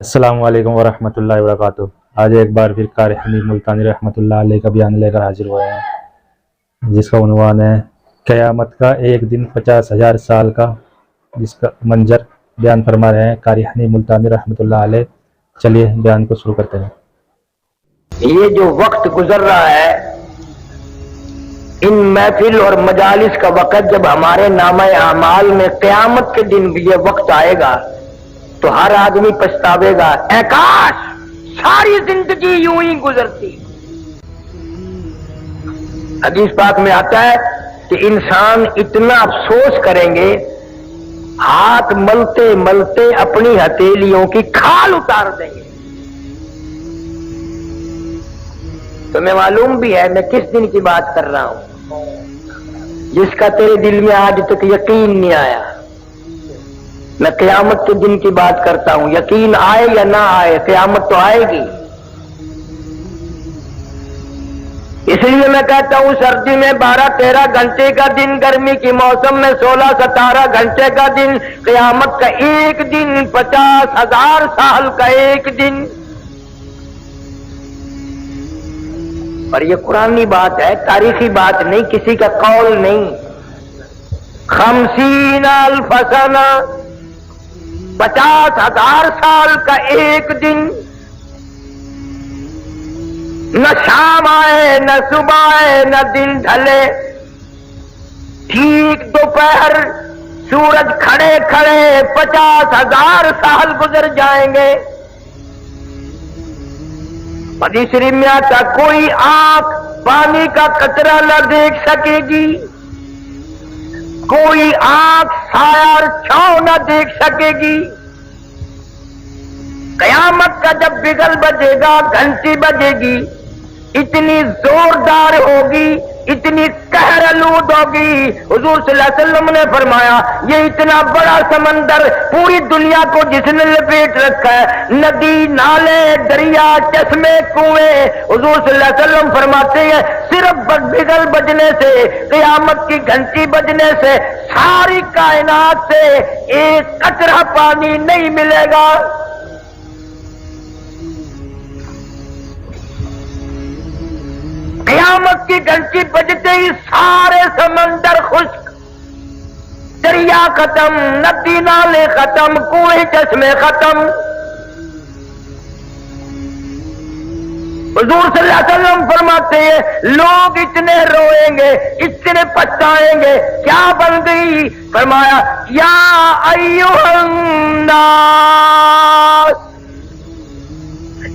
السلام علیکم ورحمۃ اللہ وبرکاتہ۔ آج ایک بار پھر قاری حنیف ملتانی رحمۃ اللہ علیہ کا بیان لے کر حاضر ہوئے ہیں، جس کا عنوان ہے قیامت کا ایک دن 50,000 سال کا، جس کا منظر بیان فرما رہے ہیں قاری حنیف ملتانی رحمۃ اللہ علیہ۔ چلیے بیان کو شروع کرتے ہیں۔ یہ جو وقت گزر رہا ہے، ان محفل اور مجالس کا وقت جب ہمارے نامہ اعمال میں قیامت کے دن بھی یہ وقت آئے گا تو ہر آدمی پچھتاوے گا، اے کاش ساری زندگی یوں ہی گزرتی۔ حدیث پاک میں آتا ہے کہ انسان اتنا افسوس کریں گے، ہاتھ ملتے ملتے اپنی ہتھیلیوں کی کھال اتار دیں گے۔ تمہیں معلوم بھی ہے میں کس دن کی بات کر رہا ہوں، جس کا تیرے دل میں آج تک یقین نہیں آیا۔ میں قیامت کے دن کی بات کرتا ہوں، یقین آئے یا نہ آئے قیامت تو آئے گی۔ اس لیے میں کہتا ہوں سردی میں 12-13 گھنٹے کا دن، گرمی کی موسم میں 16-17 گھنٹے کا دن، قیامت کا ایک دن 50,000 سال کا ایک دن۔ اور یہ قرآنی بات ہے، تاریخی بات نہیں، کسی کا قول نہیں۔ 50,000 سنہ، 50,000 سال کا ایک دن، نہ شام آئے نہ صبح آئے نہ دن ڈھلے، ٹھیک دوپہر سورج کھڑے کھڑے 50,000 سال گزر جائیں گے۔ حدیث شریف میں آتا کوئی آنکھ پانی کا قطرہ نہ دیکھ سکے گی، کوئی آنکھ سایہ اور چھاؤں نہ دیکھ سکے گی۔ قیامت کا جب بگل بجے گا، گھنٹی بجے گی، اتنی زوردار ہوگی، اتنی قہر آلود ہوگی۔ حضور صلی اللہ علیہ وسلم نے فرمایا یہ اتنا بڑا سمندر پوری دنیا کو جس نے لپیٹ رکھا ہے، ندی، نالے، دریا، چشمے، کنویں، حضور صلی اللہ علیہ وسلم فرماتے ہیں صرف بگل بجنے سے، قیامت کی گھنٹی بجنے سے ساری کائنات سے ایک قطرہ پانی نہیں ملے گا۔ قیامت کی گھنٹی بجتے ہی سارے سمندر خشک، دریا ختم، ندی نالے ختم، کنویں چشمے ختم۔ حضور صلی اللہ علیہ وسلم فرماتے ہیں لوگ اتنے روئیں گے، اتنے پچھتائیں گے، کیا بن گئی؟ فرمایا یا ایھا الناس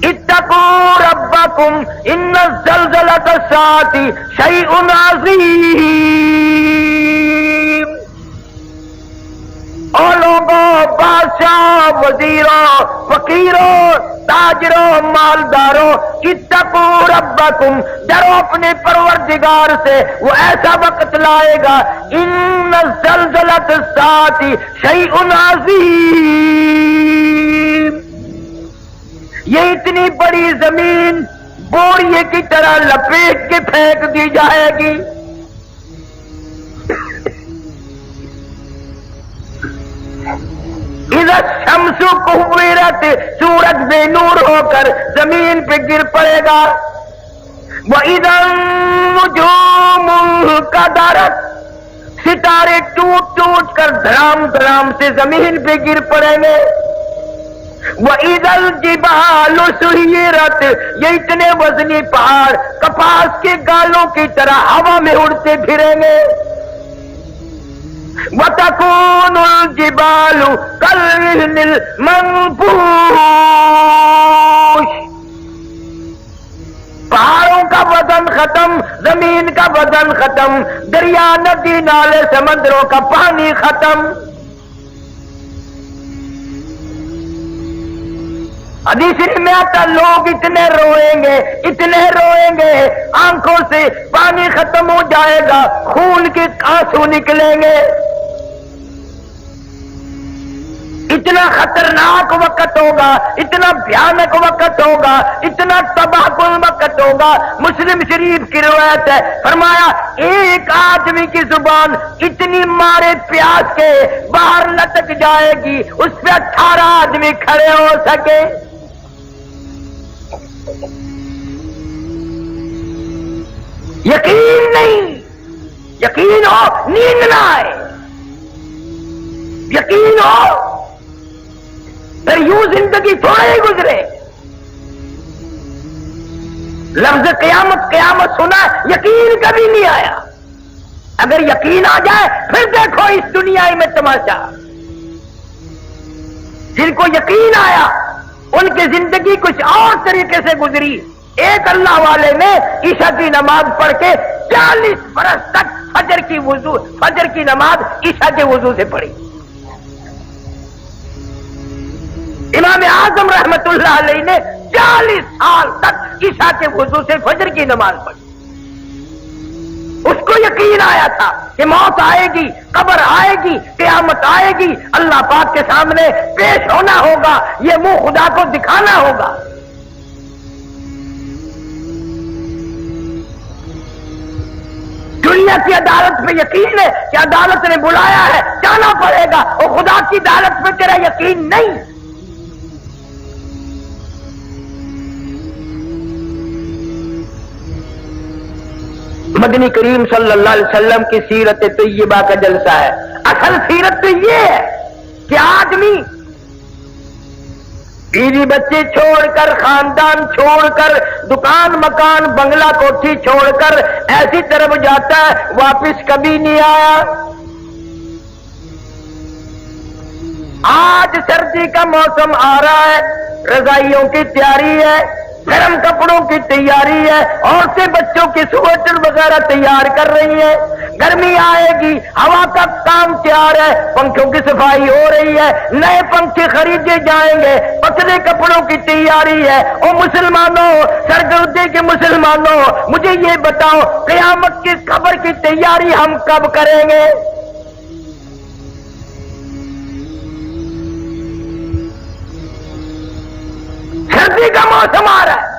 اتقوا ربکم ان زلزلۃ الساعۃ شیء عظیم۔ او لوگوں، بادشاہ، وزیروں، فقیروں، تاجروں، مالداروں، اتقوا ربکم، ڈرو اپنے پروردگار سے، وہ ایسا وقت لائے گا ان زلزلۃ الساعۃ شیء عظیم، یہ اتنی بڑی زمین بوریے کی طرح لپیٹ کے پھینک دی جائے گی۔ اذا الشمس کورت، سورج بے نور ہو کر زمین پہ گر پڑے گا۔ وَإِذَا النُّجُومُ انكَدَرَتْ، ستارے ٹوٹ ٹوٹ کر دھڑام دھڑام سے زمین پہ گر پڑیں گے۔ وَإِذَا الْجِبَالُ سُيِّرَتْ، یہ اتنے وزنی پہاڑ کپاس کے گالوں کی طرح ہوا میں اڑتے پھریں گے۔ وَتَكُونُ الْجِبَالُ كَالْعِهْنِ الْمَنفُوشِ، پہاڑوں کا وزن ختم، زمین کا وزن ختم، دریا، ندی، نالے، سمندروں کا پانی ختم۔ حدیث میں آتا لوگ اتنے روئیں گے، اتنے روئیں گے، آنکھوں سے پانی ختم ہو جائے گا، خون کے آنسو نکلیں گے۔ اتنا خطرناک وقت ہوگا، اتنا بھیانک وقت ہوگا، اتنا تباہ کن وقت ہوگا۔ مسلم شریف کی روایت ہے، فرمایا ایک آدمی کی زبان اتنی مارے پیاس کے باہر لٹک جائے گی اس پہ 18 آدمی کھڑے ہو سکے۔ یقین نہیں، یقین ہو نیند نہ آئے، یقین ہو پھر یوں زندگی تھوڑے ہی گزرے۔ لفظ قیامت قیامت سنا، یقین کبھی نہیں آیا۔ اگر یقین آ جائے پھر دیکھو اس دنیا میں تماشا۔ جن کو یقین آیا ان کی زندگی کچھ اور طریقے سے گزری۔ ایک اللہ والے نے عشاء کی نماز پڑھ کے 40 برس تک فجر کی نماز عشاء کے وضو سے پڑھی۔ امام اعظم رحمت اللہ علیہ نے 40 سال تک عشاء کے وضو سے فجر کی نماز پڑھی۔ اس کو یقین آیا تھا کہ موت آئے گی، قبر آئے گی، قیامت آئے گی، اللہ پاک کے سامنے پیش ہونا ہوگا، یہ منہ خدا کو دکھانا ہوگا۔ دنیا کی عدالت میں یقین ہے کہ عدالت نے بلایا ہے، جانا پڑے گا، اور خدا کی عدالت میں تیرا یقین نہیں۔ مدنی کریم صلی اللہ علیہ وسلم کی سیرت طیبہ کا جلسہ ہے۔ اصل سیرت تو یہ ہے کہ آدمی بیوی بچے چھوڑ کر، خاندان چھوڑ کر، دکان مکان بنگلہ کوٹھی چھوڑ کر ایسی طرف جاتا ہے، واپس کبھی نہیں آیا۔ آج سردی کا موسم آ رہا ہے، رضائیوں کی تیاری ہے، گرم کپڑوں کی تیاری ہے، عورتیں بچوں کی سویٹر وغیرہ تیار کر رہی ہیں۔ گرمی آئے گی، ہوا کا کام تیار ہے، پنکھوں کی صفائی ہو رہی ہے، نئے پنکھے خریدے جائیں گے، پتلے کپڑوں کی تیاری ہے۔ او مسلمانوں، سرگردے کے مسلمانوں، مجھے یہ بتاؤ قیامت کی خبر کی تیاری ہم کب کریں گے؟ سردی کا موسم آ رہا ہے،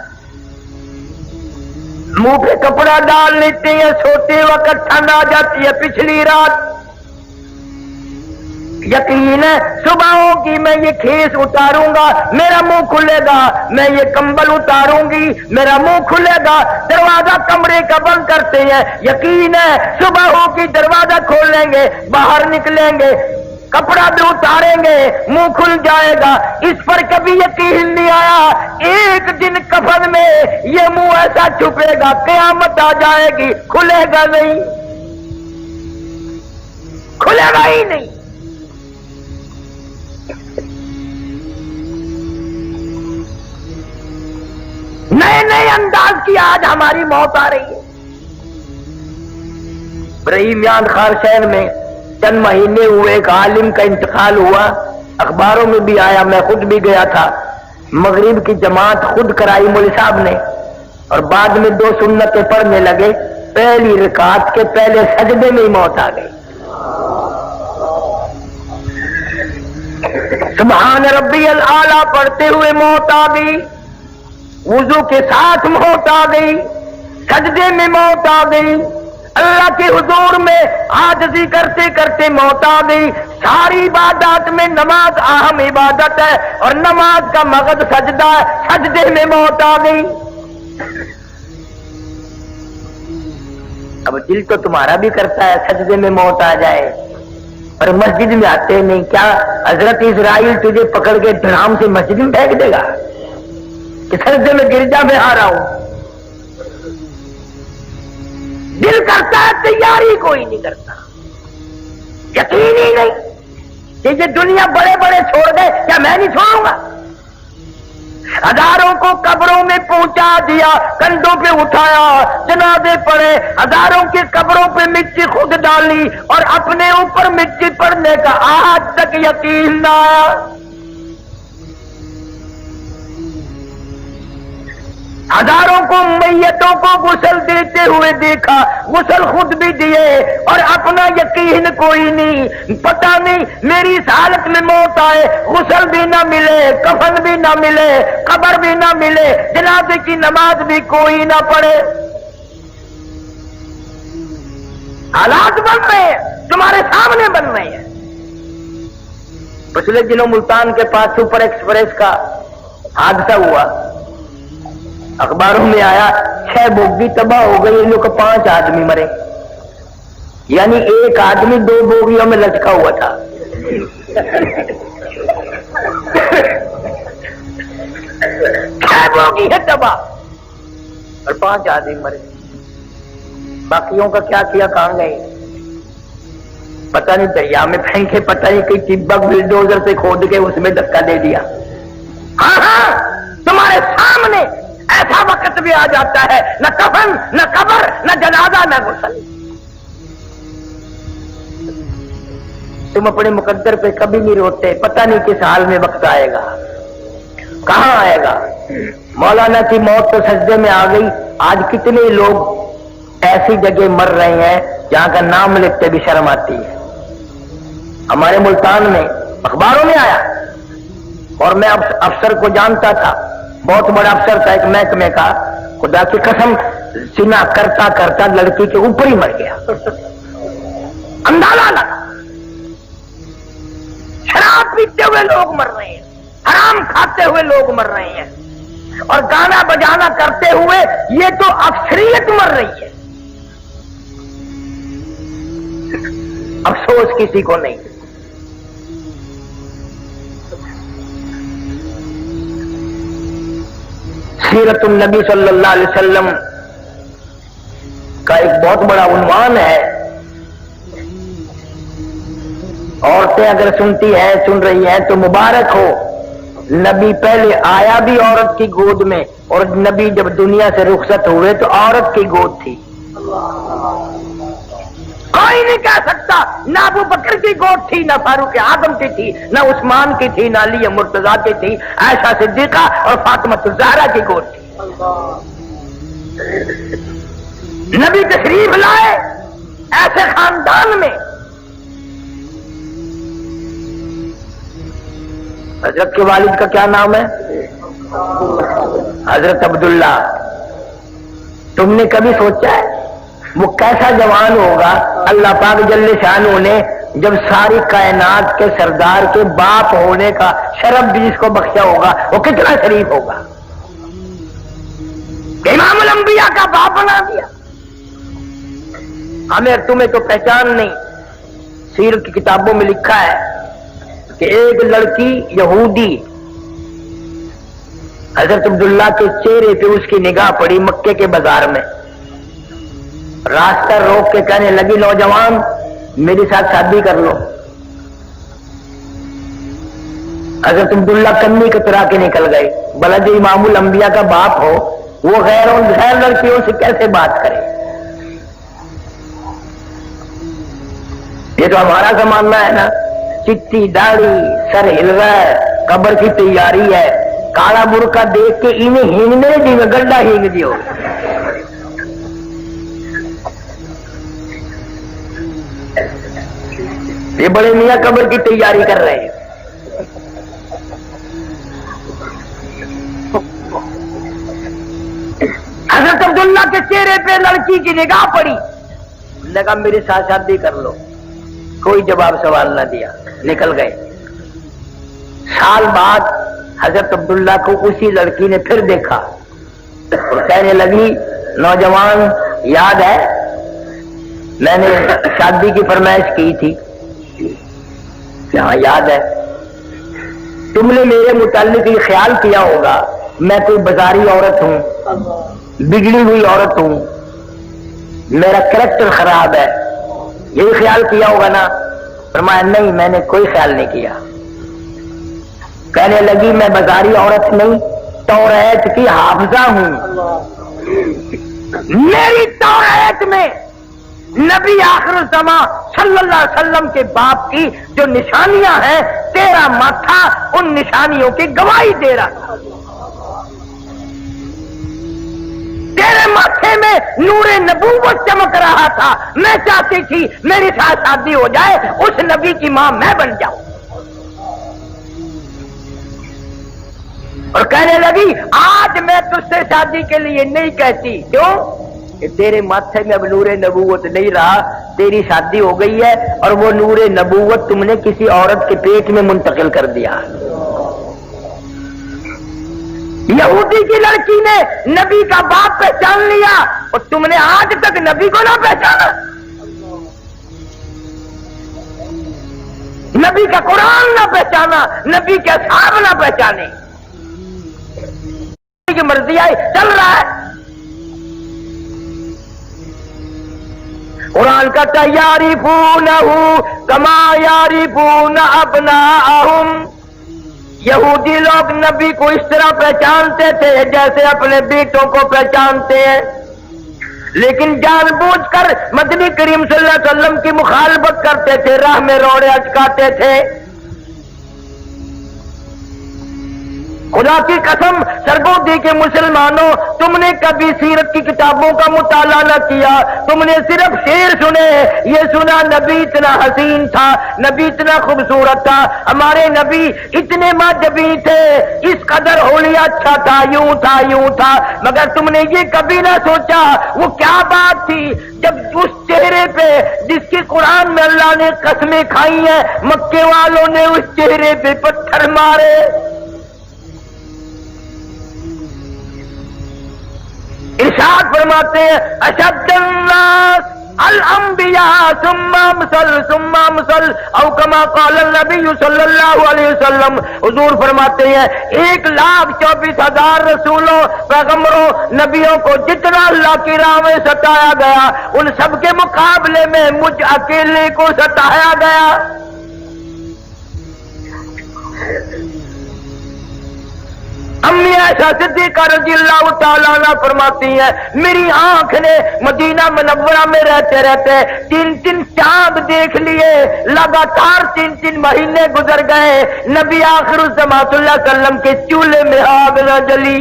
منہ پہ کپڑا ڈال لیتے ہیں، سوتے وقت ٹھنڈ آ جاتی ہے۔ پچھلی رات یقین ہے صبح ہوگی میں یہ کھیس اتاروں گا، میرا منہ کھلے گا، میں یہ کمبل اتاروں گی، میرا منہ کھلے گا۔ دروازہ کمرے کا بند کرتے ہیں، یقین ہے صبح ہوگی دروازہ کھولیں گے، باہر نکلیں گے، کپڑا بھی اتاریں گے، منہ کھل جائے گا۔ اس پر کبھی یقین نہیں آیا، ایک دن کفن میں یہ منہ ایسا چھپے گا، قیامت آ جائے گی، کھلے گا نہیں، کھلے گا ہی نہیں۔ نئے نئے انداز کی آج ہماری موت آ رہی ہے۔ برہیمیان خارشین میں چند مہینے ہوئے ایک عالم کا انتقال ہوا، اخباروں میں بھی آیا، میں خود بھی گیا تھا۔ مغرب کی جماعت خود کرائی مولوی صاحب نے، اور بعد میں 2 سنتیں پڑھنے لگے، پہلی رکعت کے پہلے سجدے میں ہی موت آ گئی۔ سبحان ربی الاعلیٰ پڑھتے ہوئے موت آ گئی، وضو کے ساتھ موت آ گئی، سجدے میں موت آ گئی، اللہ کے حضور میں عاجزی کرتے کرتے موت آ گئی۔ ساری عبادات میں نماز اہم عبادت ہے، اور نماز کا مقصد سجدہ ہے، سجدے میں موت آ گئی۔ اب دل تو تمہارا بھی کرتا ہے سجدے میں موت آ جائے، اور مسجد میں آتے نہیں۔ کیا حضرت اسرائیل تجھے پکڑ کے دھڑام سے مسجد میں پھینک دے گا کہ سجدے میں گرجا میں آ رہا ہوں؟ دل کرتا ہے، تیاری کوئی نہیں کرتا، یقین ہی نہیں کہ یہ دنیا بڑے بڑے چھوڑ گئے، کیا میں نہیں چھوڑوں گا؟ ہزاروں کو قبروں میں پہنچا دیا، کندھوں پہ اٹھایا، جنازے پڑے، ہزاروں کی قبروں پہ مٹی خود ڈالی، اور اپنے اوپر مٹی پڑنے کا آج تک یقین نہ آیا۔ ہزاروں को मैयतों को गुस्ल देते हुए देखा, गुस्ल खुद भी दिए और अपना यकीन कोई नहीं, पता नहीं मेरी इस हालत में मौत आए, गुस्ल भी ना मिले, कफन भी ना मिले, कब्र भी ना मिले, जनाजे की नमाज भी कोई ना पढ़े। हालात बन रहे हैं, तुम्हारे सामने बन रहे हैं। पिछले दिनों मुल्तान के पास सुपर एक्सप्रेस का हादसा हुआ, अखबारों में आया 6 बोगी तबाह हो गई, इन लोग 5 आदमी मरे, यानी एक आदमी 2 बोगियों में लटका हुआ था। 6 बोगी है तबाह और 5 आदमी मरे, बाकियों का क्या किया, कहां गए पता नहीं, दरिया में फेंके, पता नहीं कोई टिब्बा बुलडोजर से खोद के उसमें धक्का दे दिया। हाँ हाँ, तुम्हारे सामने ऐसा वक्त भी आ जाता है, न कफन, न कब्र, न जनाजा, न गुस्ल। तुम अपने मुकद्दर पे कभी नहीं रोते, पता नहीं किस हाल में वक्त आएगा, कहां आएगा। मौलाना की मौत तो सजदे में आ गई। आज कितने लोग ऐसी जगह मर रहे हैं जहां का नाम लेते भी शर्म आती है। हमारे मुल्तान में अखबारों में आया, और मैं अफसर को जानता था, बहुत बड़ा अफसर था एक महकमे का, खुदा की कसम सीना करता करता लड़की के ऊपर ही मर गया। अंदाजा लगा, शराब पीते हुए लोग मर रहे हैं, हराम खाते हुए लोग मर रहे हैं, और गाना बजाना करते हुए ये तो अक्सरियत मर रही है। अफसोस किसी को नहीं। सीरतुन नबी सल्लल्लाहु अलैहि वसल्लम का एक बहुत बड़ा उन्वान है। औरतें अगर सुनती हैं, सुन रही हैं तो मुबारक हो। नबी पहले आया भी औरत की गोद में, और नबी जब दुनिया से रुखसत हुए तो औरत की गोद थी। कोई नहीं कह सकता ना अबू बकर की गोद थी, ना फारूक आजम की थी, ना उस्मान की थी, ना अली मुर्तजा की थी, आयशा सिद्दीका और फातिमा ज़हरा की गोद थी। नबी तशरीफ लाए ऐसे खानदान में। हजरत के वालिद का क्या नाम है? हजरत अब्दुल्ला। तुमने कभी सोचा है वो कैसा जवान होगा अल्लाह पाक जल्ले शानू ने जब सारी कायनात के सरदार के बाप होने का शरफ भी जिसको बख्शा होगा, वो कितना शरीफ होगा। इमामुल अंबिया का बाप बना दिया। हमें तुम्हें तो पहचान नहीं। सीरत की किताबों में लिखा है कि एक लड़की यहूदी हजरत अब्दुल्ला के चेहरे पे उसकी निगाह पड़ी मक्के के बाजार में, रास्ता रोक के कहने लगी, नौजवान मेरे साथ शादी कर लो। हजरत अब्दुल्ला कन्नी कतरा के निकल गए। भला जो इमामुल अंबिया का बाप हो वो गैर लड़कियों से कैसे बात करे। ये तो हमारा जमाना है ना, चिट्टी दाढ़ी, सर हिल रहा है, कब्र की तैयारी है, काला बुरका देख के इन्हें हींगने दी, गड्ढा हींग दियो। ये बड़े मियां कब्र की तैयारी कर रहे हैं। हजरत अब्दुल्ला के चेहरे पे लड़की की निगाह पड़ी, लगा मेरे साथ शादी कर लो। कोई जवाब सवाल ना दिया, निकल गए। साल बाद हजरत अब्दुल्ला को उसी लड़की ने फिर देखा और कहने लगी, नौजवान याद है मैंने शादी की फरमाइश की थी? हाँ याद है। तुमने मेरे मुताल्लिक ये ख्याल किया होगा मैं कोई बाजारी औरत हूं, बिगड़ी हुई औरत हूं, मेरा कैरेक्टर खराब है, यही ख्याल किया होगा ना? फरमाया नहीं, मैंने कोई ख्याल नहीं किया। कहने लगी मैं बाजारी औरत नहीं, तौरात की हाफिजा हूं। मेरी तौरात में नबी आखिर ज़मा सल्लल्लाहु अलैहि वसल्लम के बाप की जो निशानियां हैं, तेरा माथा उन निशानियों की गवाही दे रहा था। تیرے ماتھے میں نور نبوت چمک رہا تھا، میں چاہتی تھی میری ساتھ شادی ہو جائے، اس نبی کی ماں میں بن جاؤں۔ اور کہنے لگی آج میں تجھ سے شادی کے لیے نہیں کہتی، کیوں کہ تیرے ماتھے میں اب نور نبوت نہیں رہا، تیری شادی ہو گئی ہے اور وہ نور نبوت تم نے کسی عورت کے پیٹ میں منتقل کر دیا۔ یہودی کی لڑکی نے نبی کا باپ پہچان لیا اور تم نے آج تک نبی کو نہ پہچانا، نبی کا قرآن نہ پہچانا، نبی کے اصحاب نہ پہچانے، کی مرضی آئی چل رہا ہے۔ قرآن کا یعرفونہ کما یعرفون ابناءہم، یہودی لوگ نبی کو اس طرح پہچانتے تھے جیسے اپنے بیٹوں کو پہچانتے ہیں، لیکن جان بوجھ کر مدنی کریم صلی اللہ علیہ وسلم کی مخالفت کرتے تھے، راہ میں روڑے اچکاتے تھے۔ خدا کی قسم سرگودی کے مسلمانوں، تم نے کبھی سیرت کی کتابوں کا مطالعہ نہ کیا، تم نے صرف شعر سنے، یہ سنا نبی اتنا حسین تھا، نبی اتنا خوبصورت تھا، ہمارے نبی اتنے ماجبی تھے، اس قدر حلیہ اچھا تھا، یوں تھا یوں تھا، مگر تم نے یہ کبھی نہ سوچا وہ کیا بات تھی جب اس چہرے پہ جس کی قرآن میں اللہ نے قسمیں کھائی ہیں، مکے والوں نے اس چہرے پہ پتھر مارے۔ ارشاد فرماتے ہیں اشد الناس الانبیاء ثم امثل ثم امثل، او کما قال النبی صلی اللہ علیہ وسلم، حضور فرماتے ہیں 1,24,000 رسولوں پیغمبروں نبیوں کو جتنا اللہ کی راہ میں ستایا گیا، ان سب کے مقابلے میں مجھ اکیلے کو ستایا گیا۔ امی عائشہ صدیقہ رضی اللہ تعالیٰ عنہ فرماتی ہیں میری آنکھ نے مدینہ منورہ میں رہتے رہتے 3 چاند دیکھ لیے، لگاتار 3 مہینے گزر گئے، نبی آخر الزمان صلی اللہ علیہ وسلم کے چولہے میں آگ نہ جلی۔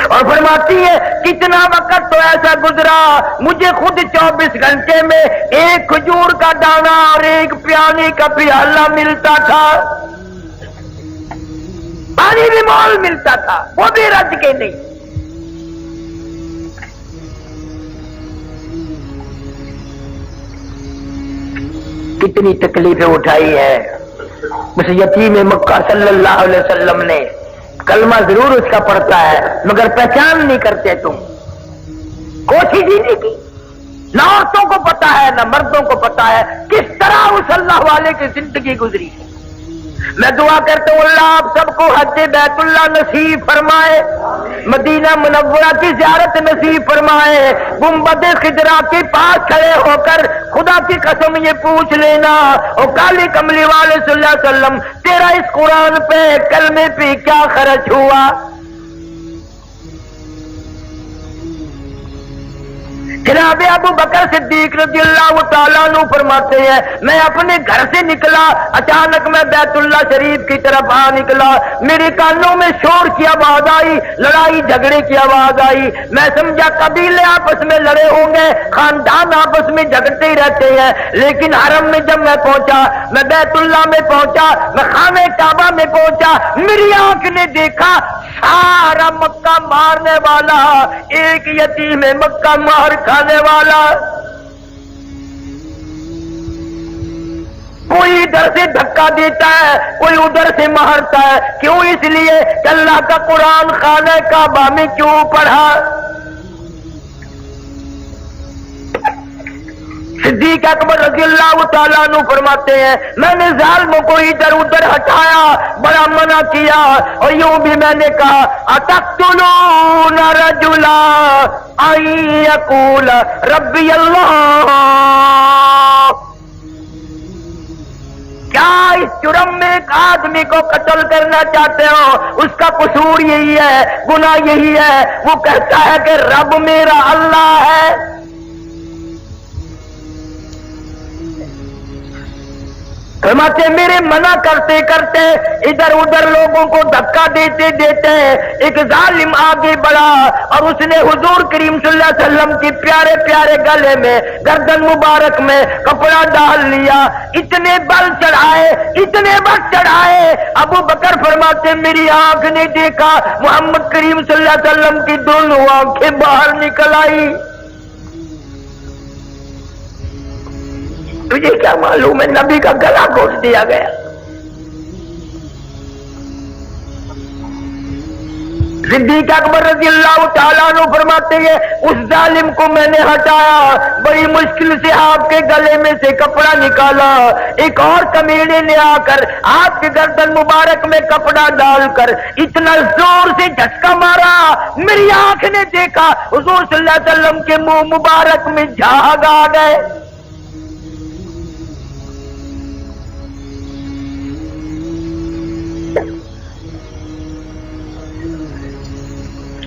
اور فرماتی ہے کتنا وقت تو ایسا گزرا مجھے خود 24 گھنٹے میں ایک کھجور کا دانہ اور ایک پیانے کا پیالہ ملتا تھا، پانی بھی مول ملتا تھا، وہ بھی رج کے نہیں۔ کتنی تکلیفیں اٹھائی ہے اس یتیم مکہ صلی اللہ علیہ وسلم نے، کلمہ ضرور اس کا پڑھتا ہے مگر پہچان نہیں کرتے تم، کوشش ہی نہیں کی، نہ عورتوں کو پتا ہے نہ مردوں کو پتا ہے کس طرح اس اللہ والے کی زندگی گزری ہے۔ میں دعا کرتا ہوں اللہ آپ سب کو حج بیت اللہ نصیب فرمائے، مدینہ منورہ کی زیارت نصیب فرمائے، گنبد خضرا کے پاس کھڑے ہو کر خدا کی قسم یہ پوچھ لینا او کالی کملی والے صلی اللہ علیہ وسلم تیرا اس قرآن پہ کلمے پہ کیا خرچ ہوا؟ جناب ابو بکر صدیق رضی اللہ تعالیٰ عنہ فرماتے ہیں میں اپنے گھر سے نکلا، اچانک میں بیت اللہ شریف کی طرف نکلا، میرے کانوں میں شور کی آواز آئی، لڑائی جھگڑے کی آواز آئی، میں سمجھا قبیلے آپس میں لڑے ہوں گے، خاندان آپس میں جھگڑتے ہی رہتے ہیں، لیکن حرم میں جب میں پہنچا، میں بیت اللہ میں پہنچا، میں خانہ کعبہ میں پہنچا، میری آنکھ نے دیکھا سارا مکہ مارنے والا ایک یتیم مکہ مار کھانے والا، کوئی ادھر سے دھکا دیتا ہے کوئی ادھر سے مارتا ہے، کیوں؟ اس لیے کہ اللہ کا قرآن خانہ کعبہ میں کیوں پڑھا؟ صدیق اکبر رضی اللہ تعالیٰ عنہ فرماتے ہیں میں نے ظالموں کو ادھر ادھر ہٹایا، بڑا منع کیا، اور یوں بھی میں نے کہا اتقتلون رجلا ان یقول ربی اللہ، کیا اس جرم میں ایک آدمی کو قتل کرنا چاہتے ہو؟ اس کا قصور یہی ہے، گناہ یہی ہے، وہ کہتا ہے کہ رب میرا اللہ ہے۔ फरमाते मेरे मना करते करते इधर उधर लोगों को धक्का देते देते एक जालिम आगे बढ़ा और उसने हुजूर करीम सल्लल्लाहु अलैहि वसल्लम के प्यारे प्यारे गले में गर्दन मुबारक में कपड़ा डाल लिया। इतने बल चढ़ाए, इतने बल चढ़ाए, अबू बकर फरमाते मेरी आंख ने देखा मोहम्मद करीम सल्लल्लाहु अलैहि वसल्लम की दोनों आंखें बाहर निकल आई। तुझे क्या मालूम है नबी का गला घोट दिया गया। सिद्दीक अकबर रज़ियल्लाहु ताला अन्हु फरमाते हैं उस जालिम को मैंने हटाया, बड़ी मुश्किल से आपके गले में से कपड़ा निकाला। एक और कमीने ने आकर आपके गर्दन मुबारक में कपड़ा डालकर इतना जोर से झटका मारा, मेरी आंख ने देखा हुजूर सल्लल्लाहु अलैहि वसल्लम के मुंह मुबारक में झाग आ गए।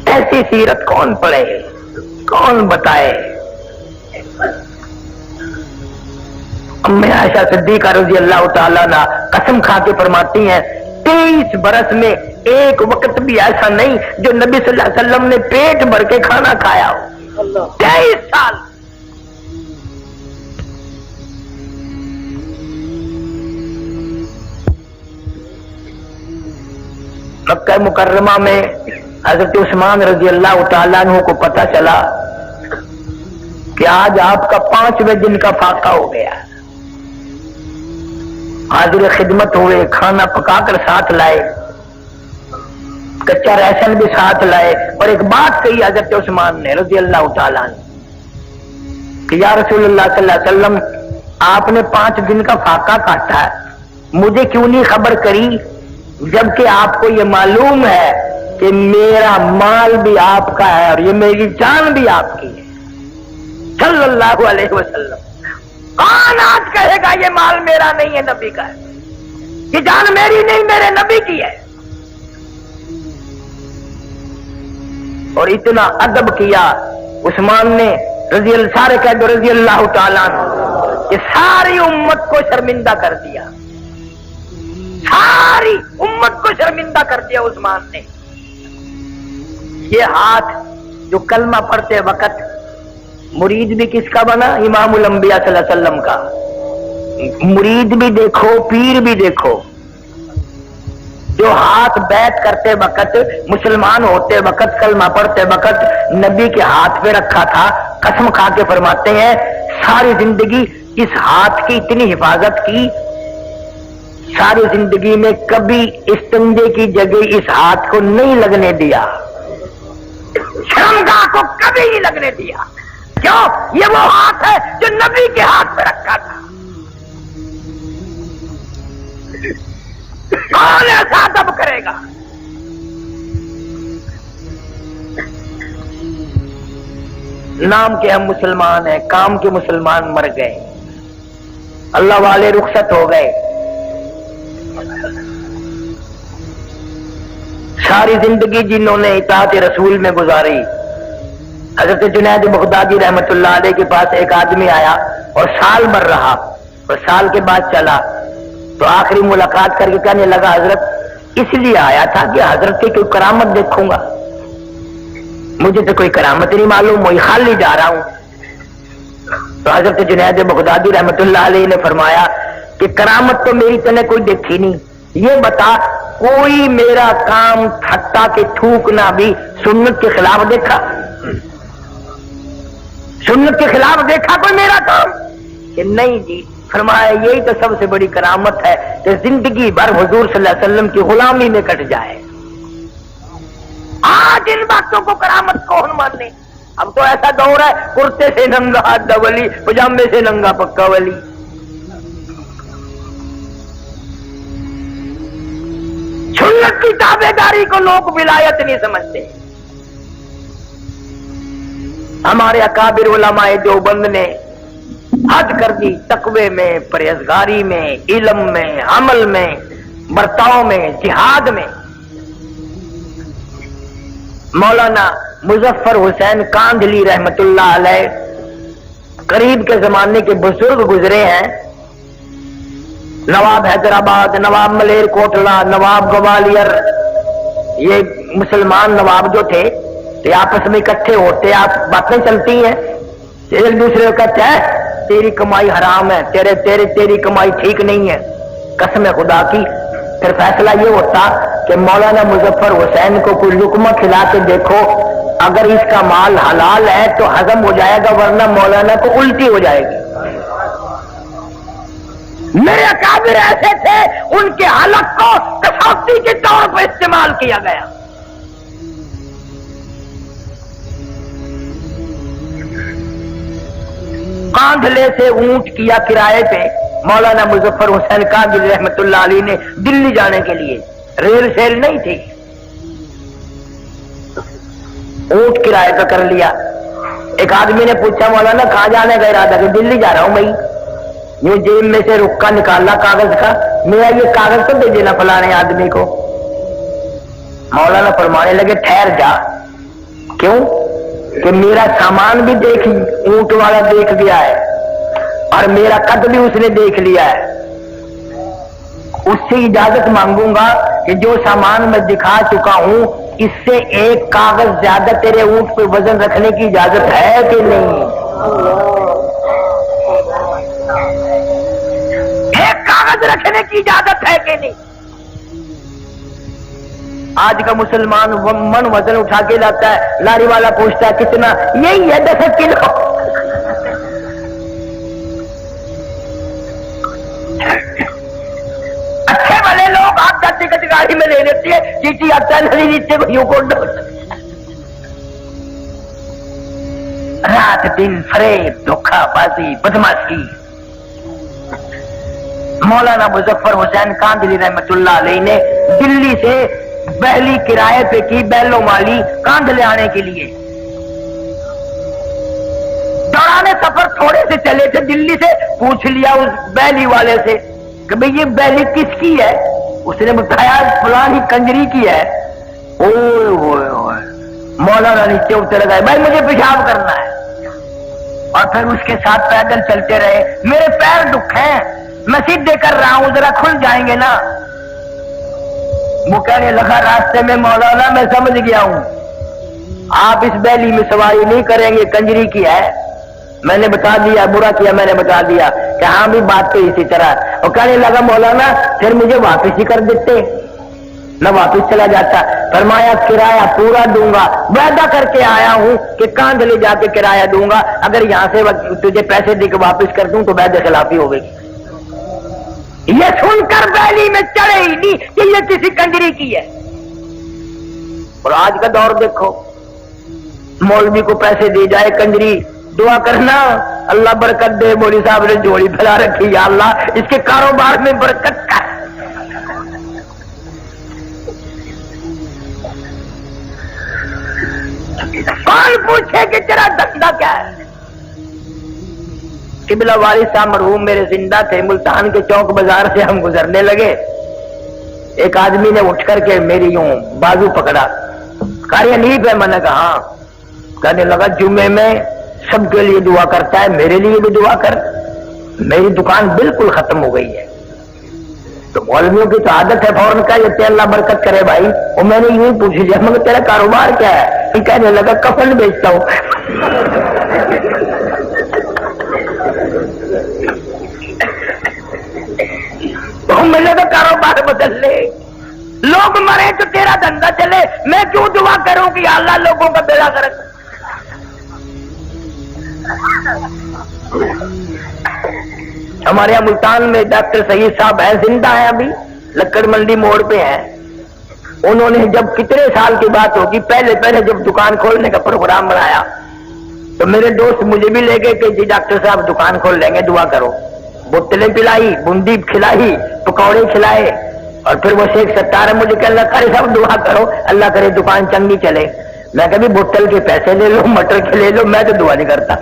ऐसी सीरत कौन पढ़े, कौन बताए। अम्मे आयशा सिद्दीका रज़ियल्लाहु ताला अन्हा कसम खा के फरमाती हैं 23 बरस में एक वक्त भी ऐसा नहीं जो नबी सल्लल्लाहु अलैहि वसल्लम ने पेट भर के खाना खाया हो। 23 साल। मक्का मुकर्रमा में हजरत उस्मान रज़ियल्लाहु ताला अन्हु को पता चला कि आज आपका 5वें दिन का फाका हो गया। हाजिर खिदमत हुए, खाना पकाकर साथ लाए, कच्चा राशन भी साथ लाए और एक बात कही हजरत उस्मान ने रज़ियल्लाहु ताला अन्हु कि या रसूलुल्लाह सल्लल्लाहु अलैहि वसल्लम आपने 5 दिन का फाका काटा है, मुझे क्यों नहीं खबर करी, जबकि आपको ये मालूम है कि मेरा माल भी आपका है और ये मेरी जान भी आपकी है सल्लल्लाहु अलैहि वसल्लम। कौन आज कहेगा ये माल मेरा नहीं है, नबी का है, ये जान मेरी नहीं मेरे नबी की है। और इतना अदब किया उस्मान ने सारे कह दो रज़ियल्लाहु ताला अन्हु, ये सारी उम्मत को शर्मिंदा कर दिया, सारी उम्मत को शर्मिंदा कर दिया उस्मान ने। ये हाथ जो कलमा पढ़ते वक्त मुरीद भी किसका बना, इमामुल अंबिया सल्लल्लाहु अलैहि वसल्लम का। मुरीद भी देखो, पीर भी देखो, जो हाथ बैत करते वक्त, मुसलमान होते वक्त, कलमा पढ़ते वक्त नबी के हाथ पे रखा था, कसम खा के फरमाते हैं सारी जिंदगी इस हाथ की इतनी हिफाजत की, सारी जिंदगी में कभी इस्तेंजे की जगह इस हाथ को नहीं लगने दिया, शर्मगाह को कभी नहीं लगने दिया। क्यों? ये वो हाथ है जो नबी के हाथ पे रखा था। कौन ऐसा अदब करेगा? नाम के हम मुसलमान हैं, काम के मुसलमान मर गए, अल्लाह वाले रुखसत हो गए। सारी जिंदगी जिन्होंने इताअत रसूल में गुजारी। हजरत जुनैद बगदादी रहमतुल्लाह अलैह के पास एक आदमी आया और साल भर रहा और साल के बाद चला, तो आखिरी मुलाकात करके कहने लगा हजरत इसलिए आया था कि हजरत की कोई करामत देखूंगा, मुझे तो कोई करामत नहीं मालूम, वही खाली जा रहा हूं। तो हजरत जुनैद बगदादी रहमतुल्लाह अलैह ने फरमाया कि करामत तो मेरी तने कोई देखी नहीं, ये बता कोई मेरा काम ठट्टा के थूकना भी सुन्नत के खिलाफ देखा, सुन्नत के खिलाफ देखा कोई मेरा काम? कि नहीं जी। फरमाया यही तो सबसे बड़ी करामत है कि जिंदगी भर हुजूर सल्लल्लाहु अलैहि वसल्लम की गुलामी में कट जाए। आज इन बातों को करामत कौन माने? अब तो ऐसा दौर है कुर्ते से नंगा आधा वली, पजामे से नंगा पक्का वली। सुन्नत की ताबेदारी को लोग विलायत नहीं समझते। हमारे अकाबिर उलमाए देवबंद ने हद कर दी तकवे में, परहेजगारी में, इल्म में, अमल में, बर्ताव में, जिहाद में। मौलाना मुजफ्फर हुसैन कांधली रहमतुल्लाह अलैह करीब के जमाने के बुजुर्ग गुजरे हैं, नवाब हैदराबाद, नवाब मलेर कोटला, नवाब ग्वालियर, ये मुसलमान नवाब जो थे ये आपस में इकट्ठे होते, आप बातें चलती हैं, एक दूसरे को कहते हैं तेरी कमाई हराम है, तेरी कमाई ठीक नहीं है, कसम खुदा की। फिर फैसला ये होता कि मौलाना मुजफ्फर हुसैन को कोई लुकमा खिला के देखो, अगर इसका माल हलाल है तो हजम हो जाएगा, वरना मौलाना को उल्टी हो जाएगी। मेरे अकाबिर ऐसे थे, उनके हलक को कसौटी के तौर पर इस्तेमाल किया गया। कांधले से ऊंट किया किराए पे मौलाना मुजफ्फर हुसैन कादरी रहमतुल्लाह अलैह ने दिल्ली जाने के लिए, रेल सेल नहीं थी, ऊंट किराए पे कर लिया। एक आदमी ने पूछा मौलाना कहां जाने का इरादा? कि दिल्ली जा रहा हूं भाई। यूं जेब में से रुक्का निकाला कागज का, मेरा ये कागज तो दे देना फलाने आदमी को। मौलाना फरमाने लगे ठहर जा। क्यों? कि मेरा सामान भी देख, ऊंट वाला देख गया है और मेरा कद भी उसने देख लिया है, उससे इजाजत मांगूंगा कि जो सामान मैं दिखा चुका हूं इससे एक कागज ज्यादा तेरे ऊंट पे वजन रखने की इजाजत है कि नहीं? एक कागज रखने की इजाजत है कि नहीं? आज का मुसलमान मन वजन उठा के लाता है, लारी वाला पूछता है कितना? यही है 10 किलो। अच्छे वाले लोग आपका टिकट गाड़ी में ले लेते हैं, चीटी आता नहीं नीचे को यूं को रात दिन फरेब, धोखाबाजी, बदमाशी। मौलाना मुजफ्फर हुसैन कादरी रहमतुल्लाह अलैह ने दिल्ली से बैली किराए पे की, बैलो माली कांधले आने के लिए। दौराने सफर थोड़े से चले थे, दिल्ली से पूछ लिया उस बैली वाले से कि भाई ये बैली किसकी है? उसने बताया फलानी कंजरी की है। ओए मौलाना नीचे उतर गए, भाई मुझे पेशाब करना है, और फिर उसके साथ पैदल चलते रहे। मेरे पैर दुख हैं, मैं सीधे कर रहा हूं, जरा खुल जाएंगे ना। वो कहने लगा रास्ते में मौलाना मैं समझ गया हूं, आप इस बैली में सवारी नहीं करेंगे, कंजरी की है। मैंने बता दिया, बुरा किया मैंने बता दिया कि हाँ भी बात तो इसी तरह। और कहने लगा मौलाना फिर मुझे वापस ही कर देते, मैं वापस चला जाता। फरमाया किराया पूरा दूंगा, वादा करके आया हूं कि कांधले जाके किराया दूंगा, अगर यहां से तुझे पैसे दे के वापस कर दूं तो वादे खिलाफी होगी। ये सुनकर बैली में चढ़े ही नहीं कि ये किसी कंजरी की है। और आज का दौर देखो, मौलवी को पैसे दे जाए कंजरी, दुआ करना अल्लाह बरकत दे। मौलवी साहब ने जोड़ी फैला रखी, या अल्लाह इसके कारोबार में बरकत कर। कौन पूछे कि तेरा धंधा क्या है? किबला वालिद साहब मरहूम मेरे जिंदा थे, मुल्तान के चौक बाजार से हम गुजरने लगे, एक आदमी ने उठ करके मेरी यूं बाजू पकड़ा, कार्य नीब है? मैंने कहा हाँ। कहने लगा जुम्मे में सबके लिए दुआ करता है, मेरे लिए भी दुआ कर, मेरी दुकान बिल्कुल खत्म हो गई है। तो मौलवियों की तो आदत है फौरन का ये अल्लाह बरकत करे भाई। और मैंने यूं पूछ लिया मगर तेरा कारोबार क्या है? कहने लगा कफन बेचता हूं। तो मैंने तो कारोबार बदल ले, लोग मरे तो तेरा धंधा चले, मैं क्यों दुआ करूं कि अल्लाह लोगों का बेड़ा करे। हमारे यहाँ मुल्तान में डॉक्टर सईद साहब हैं, जिंदा है अभी, लक्कड़ मंडी मोड़ पे हैं। उन्होंने जब कितने साल की बात होगी, पहले जब दुकान खोलने का प्रोग्राम बनाया तो मेरे दोस्त मुझे भी ले गए कि जी डॉक्टर साहब दुकान खोल लेंगे, दुआ करो। बोतलें पिलाई, बूंदी खिलाई, पकौड़े खिलाए, और फिर वो शेख सत्तार मुझे कहना करे साहब दुआ करो अल्लाह करे दुकान चंगी चले। मैं कभी बोतल के पैसे ले लो, मटर के ले लो, मैं तो दुआ नहीं करता।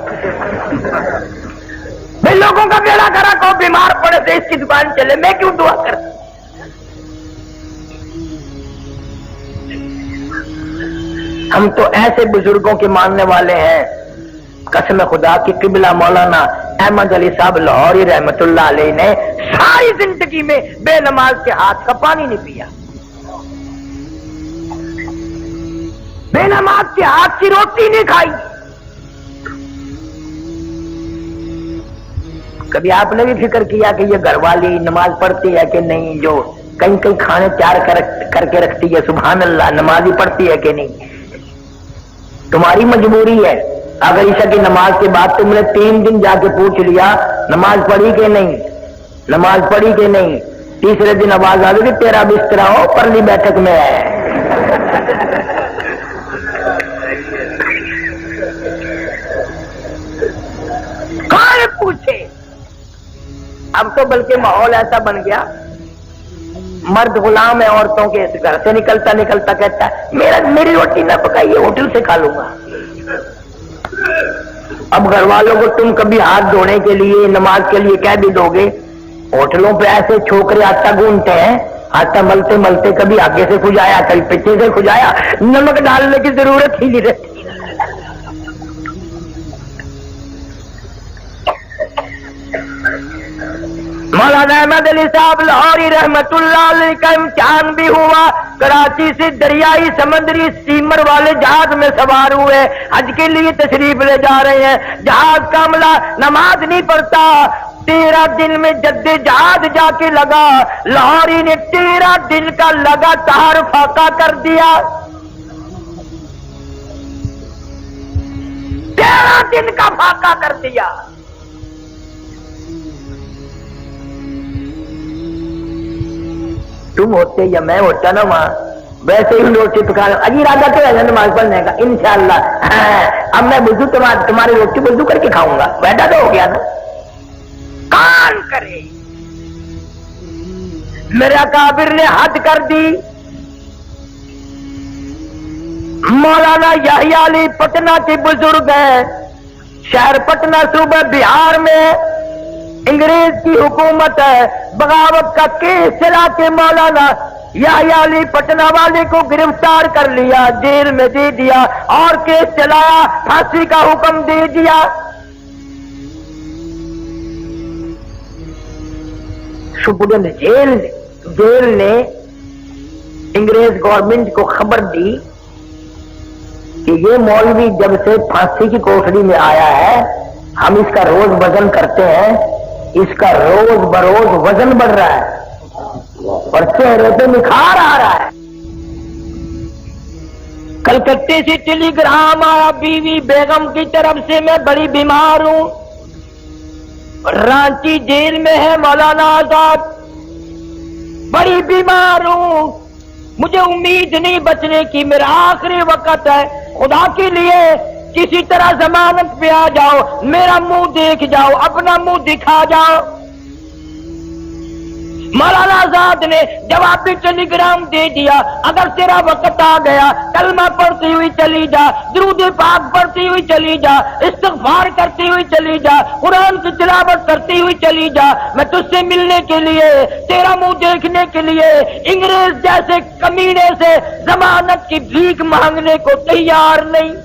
भाई लोगों का बेड़ा करा को बीमार पड़े तो इसकी दुकान चले, मैं क्यों दुआ करता? हम तो ऐसे बुजुर्गों के मानने वाले हैं, कसम खुदा की। किबला मौलाना अहमद अली साहब लाहौरी रहमतुल्लाह अलैह ने ساری زندگی میں بے نماز کے ہاتھ کا پانی نہیں پیا، بے نماز کے ہاتھ کی روٹی نہیں کھائی۔ کبھی آپ نے بھی فکر کیا کہ یہ گھر والی نماز پڑھتی ہے کہ نہیں، جو کہیں کہیں کھانے تیار کر کے رکھتی ہے، سبحان اللہ، نماز ہی پڑھتی ہے کہ نہیں؟ تمہاری مجبوری ہے۔ اگر عشاء کی نماز کے بعد تم نے 3 دن جا کے پوچھ لیا نماز پڑھی کہ نہیں، نماز پڑھی کہ نہیں، تیسرے دن آواز آ گئی کہ تیرا بستر ہو پرلی بیٹھک میں ہے۔ کون پوچھے؟ اب تو بلکہ ماحول ایسا بن گیا، مرد غلام ہے عورتوں کے، اس گھر سے نکلتا نکلتا کہتا ہے میری روٹی نہ پکائیے، ہوٹل سے کھا لوں گا۔ اب گھر والوں کو تم کبھی ہاتھ دھونے کے لیے، نماز کے لیے کہہ بھی دو گے، ہوٹلوں پہ ایسے چھوکرے آٹا گونتے ہیں، آٹا ملتے ملتے کبھی آگے سے کھجایا کبھی پیچھے سے کھجایا، نمک ڈالنے کی ضرورت ہی نہیں رہتی۔ مولانا احمد علی صاحب لاہوری رحمت اللہ علیہ کا امتحان بھی ہوا، کراچی سے دریائی سمندری اسٹیمر والے جہاز میں سوار ہوئے، حج کے لیے تشریف لے جا رہے ہیں، جہاز کا عملہ نماز نہیں پڑھتا، 13 دن میں جد جہاز جا کے لگا، لاہوری نے 13 دن کا لگاتار فاقہ کر دیا، 13 دن کا فاقہ کر دیا۔ تم ہوتے یا میں ہوتا نا وہاں، ویسے ہی روٹی پکا لو، اجی ارادہ تو ہے نماز پڑھنے کا انشاءاللہ، اب میں وضو تمہاری روٹی وضو کر کے کھاؤں گا، بیٹھا تو ہو گیا نا۔ کون کرے؟ میرا کابر نے حد کر دی۔ مولانا یحییٰ علی پٹنہ کے بزرگ ہیں، شہر پٹنہ صوبہ بہار میں انگریز کی حکومت ہے، بغاوت کا کیس چلا کے مولانا یحییٰ علی پٹنہ والے کو گرفتار کر لیا، جیل میں دے دیا اور کیس چلایا، پھانسی کا حکم دے دیا۔ سپرڈنٹ جیل نے انگریز گورنمنٹ کو خبر دی کہ یہ مولوی جب سے پھانسی کی کوٹڑی میں آیا ہے، ہم اس کا روز وزن کرتے ہیں، اس کا روز بروز وزن بڑھ رہا ہے اور چہرے پہ نکھار آ رہا ہے۔ کلکتے سے ٹیلی گرام آیا بیوی بیگم کی طرف سے، میں بڑی بیمار ہوں، رانچی جیل میں ہے مولانا آزاد، بڑی بیمار ہوں، مجھے امید نہیں بچنے کی، میرا آخری وقت ہے، خدا کے لیے کسی طرح ضمانت پہ آ جاؤ، میرا منہ دیکھ جاؤ، اپنا منہ دکھا جاؤ۔ مولانا آزاد نے جوابی ٹیلی گرام دے دیا، اگر تیرا وقت آ گیا کلمہ پڑھتی ہوئی چلی جا، درود پاک پڑھتی ہوئی چلی جا، استغفار کرتی ہوئی چلی جا، قرآن کی تلاوت کرتی ہوئی چلی جا، میں تجھ سے ملنے کے لیے، تیرا منہ دیکھنے کے لیے انگریز جیسے کمینے سے ضمانت کی بھیک مانگنے کو تیار نہیں۔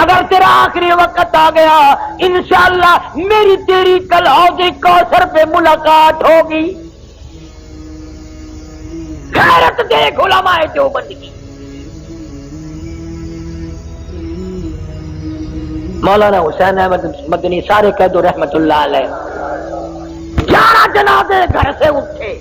اگر تیرا آخری وقت آ گیا انشاءاللہ میری تیری کل حوض کوثر پہ ملاقات ہوگی۔ غیرت دیکھ علماء دیوبند کی۔ مولانا حسین احمد مدنی سارے کہہ دو رحمت اللہ علیہ، 11 جنازے گھر سے اٹھے،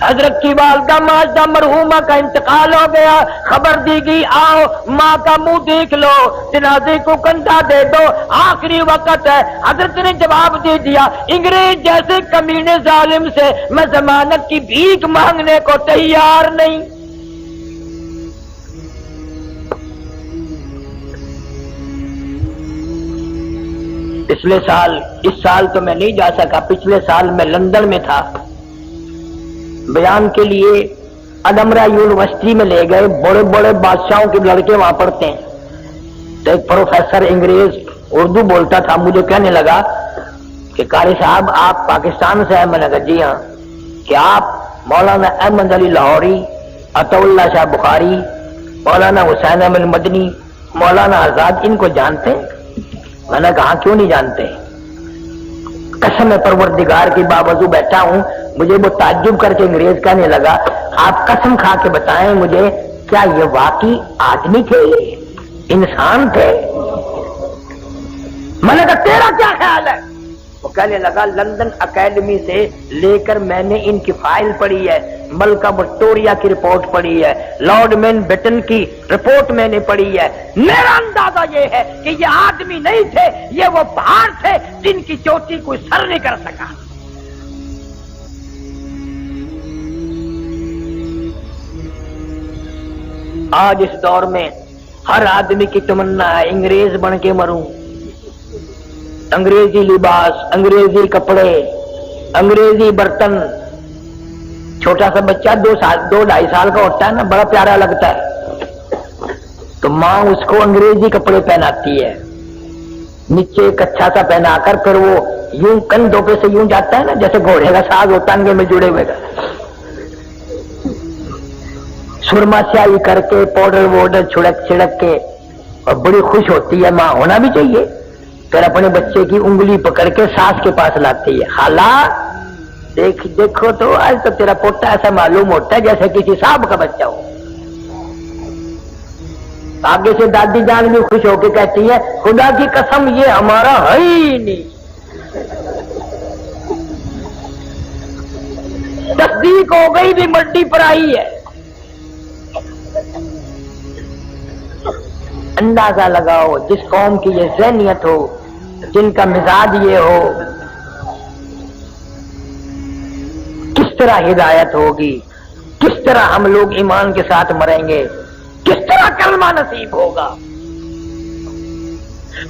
حضرت کی والدہ ماجدہ مرحومہ کا انتقال ہو گیا، خبر دی گئی آؤ ماں کا منہ دیکھ لو، جنازے کو کندھا دے دو، آخری وقت ہے۔ حضرت نے جواب دے دیا، انگریز جیسے کمینے ظالم سے میں ضمانت کی بھیک مانگنے کو تیار نہیں۔ پچھلے سال، اس سال تو میں نہیں جا سکا، پچھلے سال میں لندن میں تھا، بیان کے لیے ادمرا یونیورسٹی میں لے گئے، بڑے بڑے بادشاہوں کے لڑکے وہاں پڑھتے ہیں، تو ایک پروفیسر انگریز اردو بولتا تھا، مجھے کہنے لگا کہ قاری صاحب آپ پاکستان سے ہیں؟ میں نے کہا جی ہاں۔ کہ آپ مولانا احمد علی لاہوری، عطا اللہ شاہ بخاری، مولانا حسین احمد مدنی، مولانا آزاد ان کو جانتے ہیں؟ میں نے کہا کیوں نہیں جانتے؟ قسم پروردگار کی باوضو بیٹھا ہوں، مجھے وہ تعجب کر کے انگریز کہنے لگا آپ قسم کھا کے بتائیں مجھے کیا یہ واقعی آدمی تھے، انسان تھے؟ میں نے کہا تیرا کیا خیال ہے؟ وہ کہنے لگا لندن اکیڈمی سے لے کر میں نے ان کی فائل پڑھی ہے، ملکہ وکٹوریہ کی رپورٹ پڑھی ہے، لارڈ ماؤنٹ بیٹن کی رپورٹ میں نے پڑھی ہے، میرا اندازہ یہ ہے کہ یہ آدمی نہیں تھے، یہ وہ پہاڑ تھے جن کی چوٹی کوئی سر نہیں کر سکا۔ آج اس دور میں ہر آدمی کی تمنا ہے انگریز بن کے مروں، انگریزی لباس، انگریزی کپڑے، انگریزی برتن۔ چھوٹا سا بچہ 2-2.5 سال کا ہوتا ہے نا، بڑا پیارا لگتا ہے، تو ماں اس کو انگریزی کپڑے پہناتی ہے، نیچے ایک اچھا سا پہنا کر پھر وہ یوں کندھوں پہ سے یوں جاتا ہے نا جیسے گھوڑے کا ساز ہوتا ہے انگے میں جڑے ہوئے کا، سرما سیاہی کر کے پاؤڈر ووڈر چھڑک کے، اور بڑی خوش ہوتی ہے ماں، ہونا بھی چاہیے۔ پھر اپنے بچے کی انگلی پکڑ کے ساس کے پاس لاتی ہے، خالہ دیکھو تو آج تو تیرا پوتا ایسا معلوم ہوتا ہے جیسے کسی صاحب کا بچہ ہو۔ آگے سے دادی جان بھی خوش ہو کے کہتی ہے خدا کی قسم یہ ہمارا ہے ہی نہیں۔ تصدیق ہو گئی بھی منڈی پر آئی ہے۔ اندازہ لگاؤ جس قوم کی یہ ذہنیت ہو، جن کا مزاج یہ ہو، کس طرح ہدایت ہوگی، کس طرح ہم لوگ ایمان کے ساتھ مریں گے، کس طرح کلمہ نصیب ہوگا۔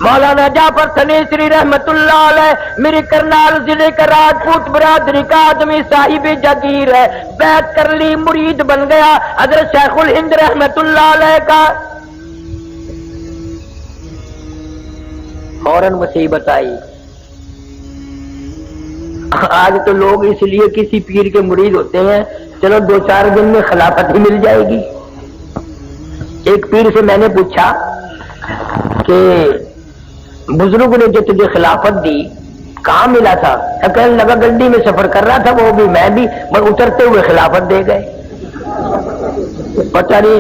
مولانا جعفر تنیسری رحمت اللہ علیہ میری کرنال ضلع کا راجپوت برادری کا آدمی صاحب جگیر ہے، بیعت کر لی، مرید بن گیا حضرت شیخ الہند رحمت اللہ علیہ کا۔ فوراً مصیبت آئی۔ آج تو لوگ اس لیے کسی پیر کے مرید ہوتے ہیں چلو 2-4 دن میں خلافت ہی مل جائے گی۔ ایک پیر سے میں نے پوچھا کہ بزرگ نے جو تجھے خلافت دی کہاں ملا تھا؟ کہنے لگا گڈی میں سفر کر رہا تھا وہ بھی میں بھی، پر اترتے ہوئے خلافت دے گئے۔ پتہ نہیں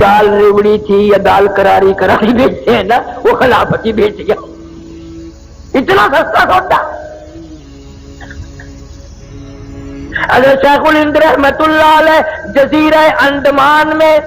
دال ریوڑی تھی یا دال کراری بیچتے ہیں نا، وہ خلافت ہی بیچ گیا، اتنا سستا سودا۔ حضرت شیخ الہند رحمت اللہ علیہ جزیرہ انڈمان میں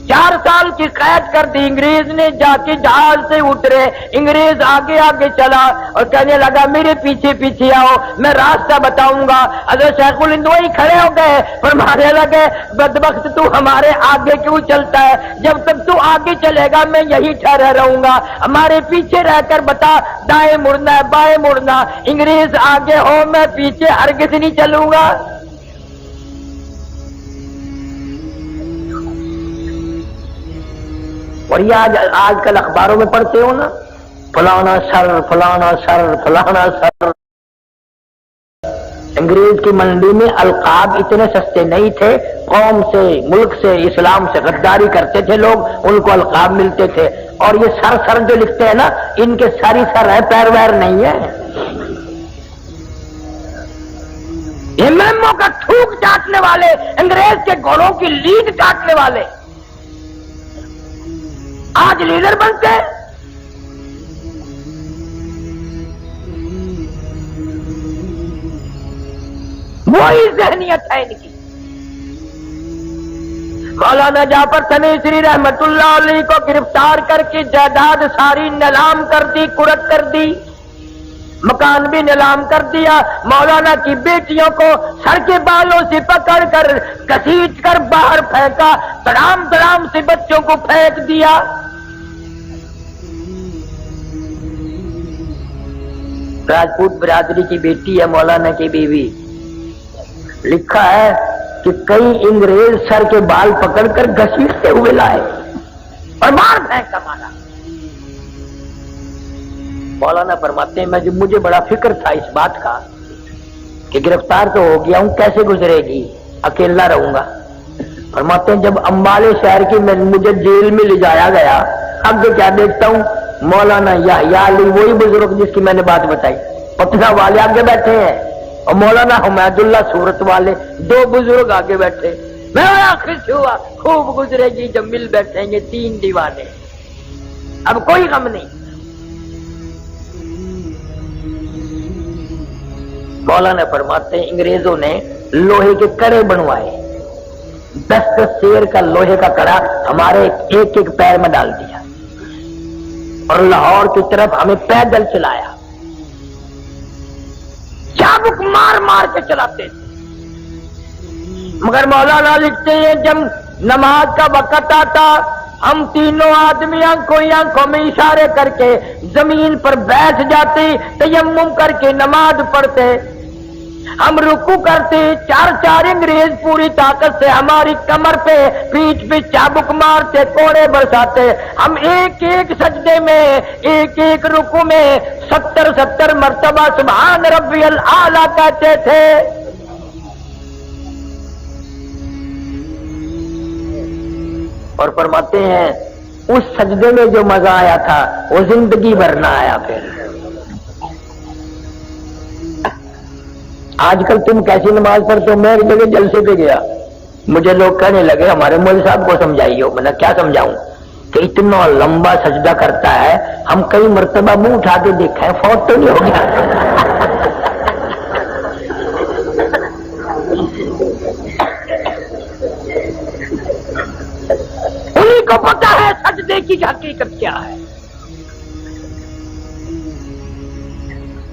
4 سال کی قید کر دی انگریز نے، جا کے جہاز سے اترے، انگریز آگے آگے چلا اور کہنے لگا میرے پیچھے پیچھے آؤ میں راستہ بتاؤں گا۔ حضرت شیخ الہند وہی کھڑے ہو گئے، فرمانے لگے بدبخت تو ہمارے آگے کیوں چلتا ہے؟ جب تک تو آگے چلے گا میں یہی ٹھہرا رہوں گا، ہمارے پیچھے رہ کر بتا دائیں مڑنا ہے بائیں مڑنا، انگریز آگے ہو میں پیچھے ہرگز نہیں چلوں گا۔ اور یہ آج کل اخباروں میں پڑھتے ہو نا، فلانا سر فلانا سر فلانا سر۔ انگریز کی منڈی میں القاب اتنے سستے نہیں تھے، قوم سے ملک سے اسلام سے غداری کرتے تھے لوگ، ان کو القاب ملتے تھے۔ اور یہ سر سر جو لکھتے ہیں نا ان کے ساری سر ہے، پیر ویر نہیں ہے۔ اماموں کا تھوک چاٹنے والے، انگریز کے گھوڑوں کی لیڈ چاٹنے والے آج لیڈر بنتے ہیں۔ وہی ذہنیت ہے ان کی۔ مولانا جعفر تنیسری رحمت اللہ علیہ کو گرفتار کر کے جائیداد ساری نیلام کر دی، قرق کر دی، مکان بھی نیلام کر دیا۔ مولانا کی بیٹیوں کو سر کے بالوں سے پکڑ کر گھسیٹ کر باہر پھینکا، دڑام دڑام سے بچوں کو پھینک دیا۔ راجپوت برادری کی بیٹی ہے مولانا کی بیوی، لکھا ہے کہ کئی انگریز سر کے بال پکڑ کر گھسیٹتے ہوئے لائے اور مار پھینک کر مارا۔ مولانا فرماتے ہیں مجھے بڑا فکر تھا اس بات کا کہ گرفتار تو ہو گیا ہوں، کیسے گزرے گی، اکیلا رہوں گا۔ فرماتے ہیں جب امبالے شہر کی مجھے جیل میں لے جایا گیا، اب جو کیا دیکھتا ہوں मौलाना याह्या अली, वही बुजुर्ग जिसकी मैंने बात बताई, पटना वाले आगे बैठे हैं, और मौलाना हुमैदुल्लाह सूरत वाले, दो बुजुर्ग आगे बैठे। मैं बड़ा खुश हुआ, खूब गुजरेगी जब मिल बैठेंगे तीन दीवाने, अब कोई गम नहीं। मौलाना फरमाते हैं अंग्रेजों ने लोहे के कड़े बनवाए, 10 शेर का लोहे का कड़ा हमारे एक एक पैर में डाल दिया और लाहौर की तरफ हमें पैदल चलाया, चाबुक मार मार के चलाते थे। मगर मौलाना लिखते हैं जब नमाज का वक्त आता, हम तीनों आदमी आंखों में इशारे करके जमीन पर बैठ जाते, तयम्मुम करके नमाज पढ़ते, हम रुकू करते, चार चार अंग्रेज पूरी ताकत से हमारी कमर पे पीठ पे चाबुक मारते, कोड़े बरसाते। हम एक एक सजदे में, एक एक रुकू में 70 मर्तबा सुभान रब्बियल आला कहते थे। और फरमाते हैं उस सजदे में जो मजा आया था वो जिंदगी भर ना आया। फिर आजकल तुम कैसी नमाज पढ़ते हो? मैं एक जगह जलसे पे गया, मुझे लोग कहने लगे हमारे मौलवी साहब को समझाइए। मैंने क्या समझाऊं कि इतना लंबा सजदा करता है, हम कई मर्तबा मुंह उठा के देखा है, फौत तो नहीं हो गया। उन्हीं को पता है सजदे की हकीकत क्या है।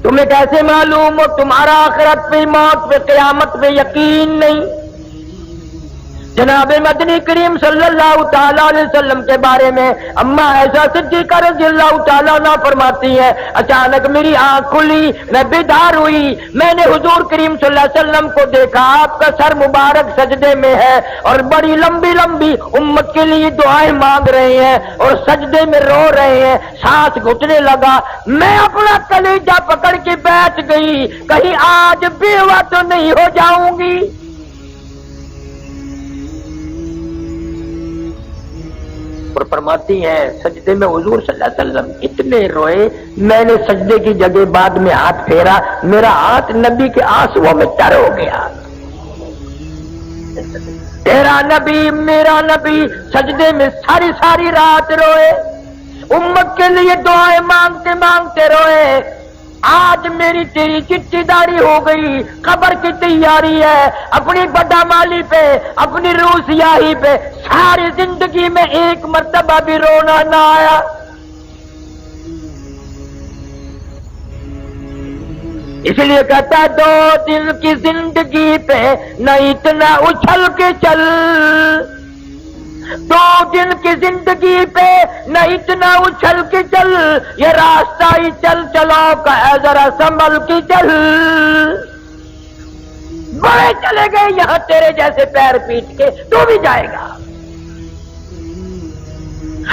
तुम्हें कैसे मालूम हो? तुम्हारा आखिरत पे, मौत पे, क़यामत पे यकीन नहीं। जनाब मदनी करीम सल्लल्लाहु ताला अलैहि वसल्लम के बारे में अम्मा ऐसा सिद्दीक़ा रज़ियल्लाहु ताला अन्हा फरमाती है, अचानक मेरी आंख खुली, मैं बेदार हुई, मैंने हुजूर करीम सल्लल्लाहु अलैहि वसल्लम को देखा, आपका सर मुबारक सजदे में है और बड़ी लंबी लंबी उम्मत के लिए दुआएं मांग रहे हैं और सजदे में रो रहे हैं। सांस घुटने लगा, मैं अपना कलेजा पकड़ के बैठ गई, कहीं आज बेवा तो नहीं हो जाऊंगी। और फरमाती हैं सजदे में हुजूर सल्लल्लाहु अलैहि वसल्लम इतने रोए, मैंने सजदे की जगह बाद में हाथ फेरा, मेरा हाथ नबी के आंसुओं में तर हो गया। तेरा नबी मेरा नबी सजदे में सारी सारी रात रोए, उम्मत के लिए दुआएं मांगते मांगते रोए। आज मेरी तेरी चिट्ठीदारी हो गई, कब्र की तैयारी है, अपनी बदामाली पे, अपनी रूह सियाही पे सारी जिंदगी में एक मर्तबा भी रोना ना आया। इसलिए कहता है 2 दिन की जिंदगी पे न इतना उछल के चल, 2 दिन की जिंदगी पे न इतना उछल के चल, ये रास्ता ही चल चलो का है, जरा संभल के चल। बड़े चले गए यहां तेरे जैसे पैर पीट के, तू भी जाएगा।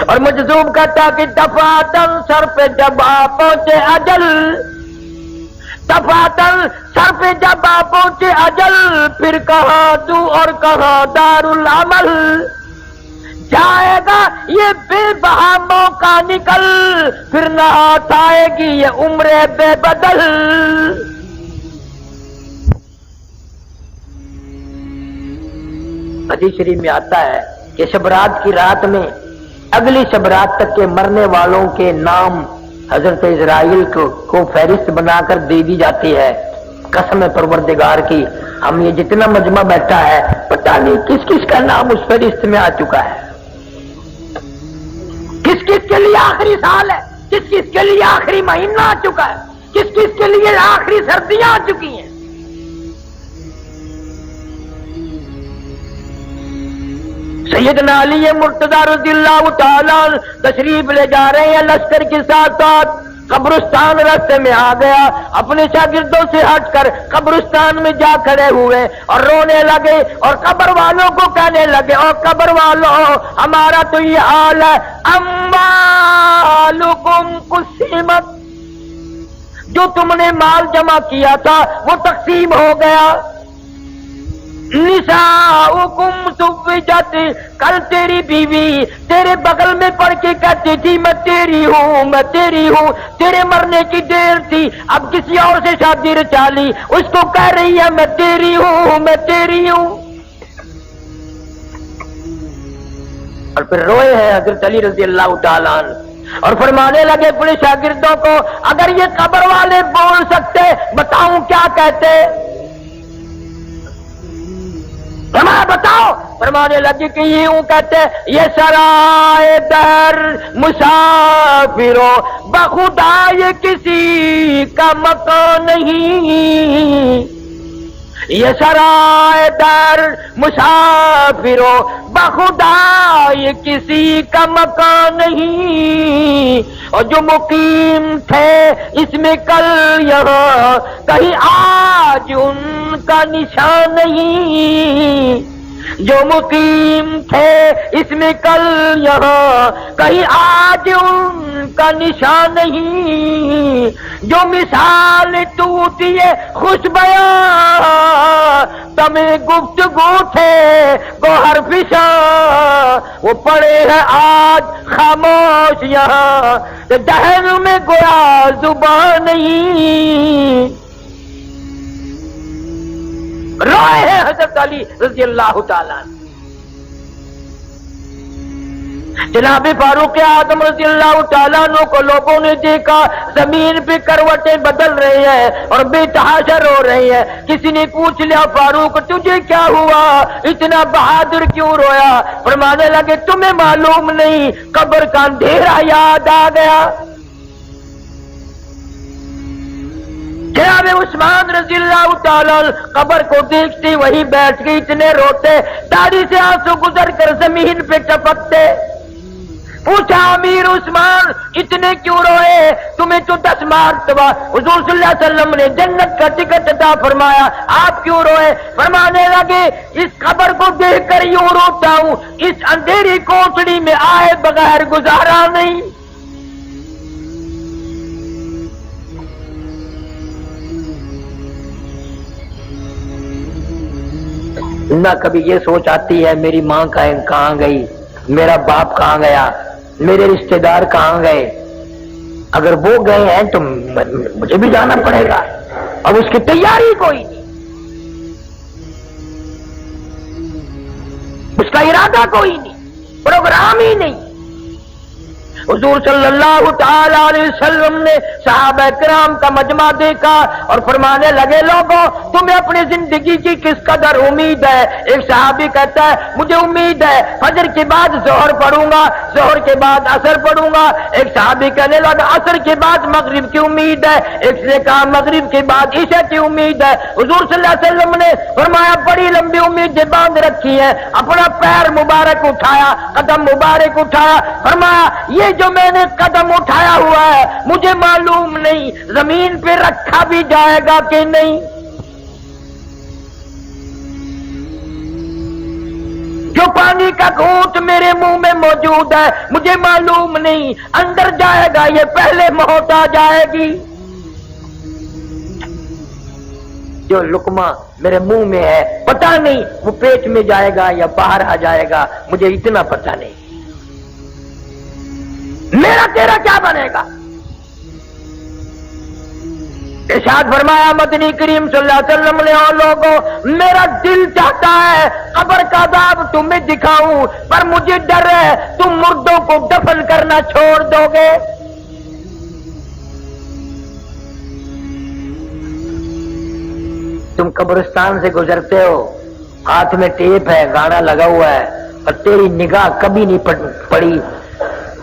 और मजजूब कहता कि दफातन सर पे जब आ पहुंचे अजल, दफातन सर पे जब आ पहुंचे अजल, फिर कहां तू और कहां दारुल अमल, जाएगा ये बेबहा मौका निकल, फिर न हाथ आएगी ये उम्र बेबदल। हदीस शरीफ में आता है कि शबरात की रात में अगली शबरात तक के मरने वालों के नाम हजरत इजराइल को फहरिस्त बनाकर दे दी जाती है। कसम है परवरदिगार की, हम ये जितना मजमा बैठा है पता नहीं किस किस का नाम उस फहरिस्त में आ चुका है, किस किस के लिए आखिरी साल है, किस किस के लिए आखिरी महीना आ चुका है, किस किस के लिए आखिरी सर्दियां आ चुकी हैं। सैयदना अली मुर्तजा रज़ियल्लाहु ताला तशरीफ ले जा रहे हैं लश्कर के साथ साथ, कब्रिस्तान रास्ते में आ गया, अपने शागिर्दों से हटकर कब्रिस्तान में जा खड़े हुए और रोने लगे और कब्र वालों को कहने लगे, और कब्र वालों हमारा तो ये हाल है, अम्वालुकुम कुसिमत, जो तुमने माल जमा किया था वो तकसीम हो गया। निसाउकुम सुव्विजत, कल तेरी बीवी तेरे बगल में पड़ के कहती थी मैं तेरी हूँ, मैं तेरी हूँ, तेरे मरने की देर थी, अब किसी और से शादी रचा ली, उसको कह रही है मैं तेरी हूँ, मैं तेरी हूँ। और फिर रोए हैं हजरत अली रजी अल्लाह तआला अन्हु और फरमाने लगे अपने शागिर्दों को, अगर ये कब्र वाले बोल सकते बताऊं क्या कहते? फरमाया बताओ। फरमाने लगे कि यूं कहते, ये सराय दर मुसाफिरो बखुदा ये किसी का मकान नहीं, ये सराय दर मुसाफिरो बखुदा ये किसी का मकान नहीं, और जो मुकीम थे इसमें कल यहाँ कहीं आज उनका निशान नहीं, जो मुकीम थे इसमें कल यहाँ कहीं आज उनका निशान नहीं, जो मिसाल टूटी है खुश बयां तमें गुफ्तगू थे गोहर फिशा, वो पड़े हैं आज खामोश यहाँ दहन में गोया जुबान नहीं। रोए हैं हजरत अली रजी अल्लाह तआला। जनाब फारूक आजम रजी अल्लाह तआला अन्हु को लोगों ने देखा जमीन पे करवटें बदल रहे हैं और बेतहाशा रो रहे हैं। किसी ने पूछ लिया फारूक तुझे क्या हुआ, इतना बहादुर क्यों रोया? फरमाने लगे तुम्हें मालूम नहीं, कब्र का अंधेरा याद आ गया। जनाब उस्मान रज़ी अल्लाह तआला कब्र को देखते वही बैठ के इतने रोते, दाढ़ी से आंसू गुजर कर जमीन पे टपकते। पूछा अमीर उस्मान इतने क्यों रोए, तुम्हें तो 10 मरतबा हुजूर सल्लल्लाहु अलैहि वसल्लम ने जन्नत का टिकट अता फरमाया, आप क्यों रोए? फरमाने लगे इस कब्र को देखकर यूं रोता हूं, इस अंधेरी कोठरी में आए बगैर गुजारा नहीं। ना कभी ये सोच आती है मेरी माँ कहाँ गई, मेरा बाप कहाँ गया, मेरे रिश्तेदार कहाँ गए? अगर वो गए हैं तो मुझे भी जाना पड़ेगा। अब उसकी तैयारी कोई नहीं, उसका इरादा कोई नहीं, प्रोग्राम ही नहीं। हुजूर सल्लल्लाहु तआला अलैहि वसल्लम ने सहाबा किराम का मजमा देखा और फरमाने लगे लोगों तुम्हें अपनी जिंदगी की किस कदर उम्मीद है? एक सहाबी कहता है मुझे उम्मीद है फजर के बाद जोहर पढ़ूंगा, जोहर के बाद असर पढ़ूंगा। एक सहाबी कहने लगा असर के बाद मगरिब की उम्मीद है, एक ने कहा मगरिब के बाद ईशा की उम्मीद है। हुजूर सल्लल्लाहु अलैहि वसल्लम ने फरमाया बड़ी लंबी उम्मीदें बांध रखी है। अपना पैर मुबारक उठाया, कदम मुबारक उठाया, फरमाया ये जो मैंने कदम उठाया हुआ है मुझे मालूम नहीं जमीन पे रखा भी जाएगा कि नहीं। जो पानी का घूंट मेरे मुंह में मौजूद है मुझे मालूम नहीं अंदर जाएगा ये पहले मौत आ जाएगी। जो लुकमा मेरे मुंह में है पता नहीं वो पेट में जाएगा या बाहर आ जाएगा, मुझे इतना पता नहीं। मेरा तेरा क्या बनेगा? इरशाद फरमाया मदनी करीम सल्लल्लाहु अलैहि वसल्लम ने और लोगों मेरा दिल चाहता है कब्र का अज़ाब तुम्हें दिखाऊं, पर मुझे डर है तुम मुर्दों को दफन करना छोड़ दोगे। तुम कब्रिस्तान से गुजरते हो, हाथ में टेप है, गाना लगा हुआ है, और तेरी निगाह कभी नहीं पड़ी,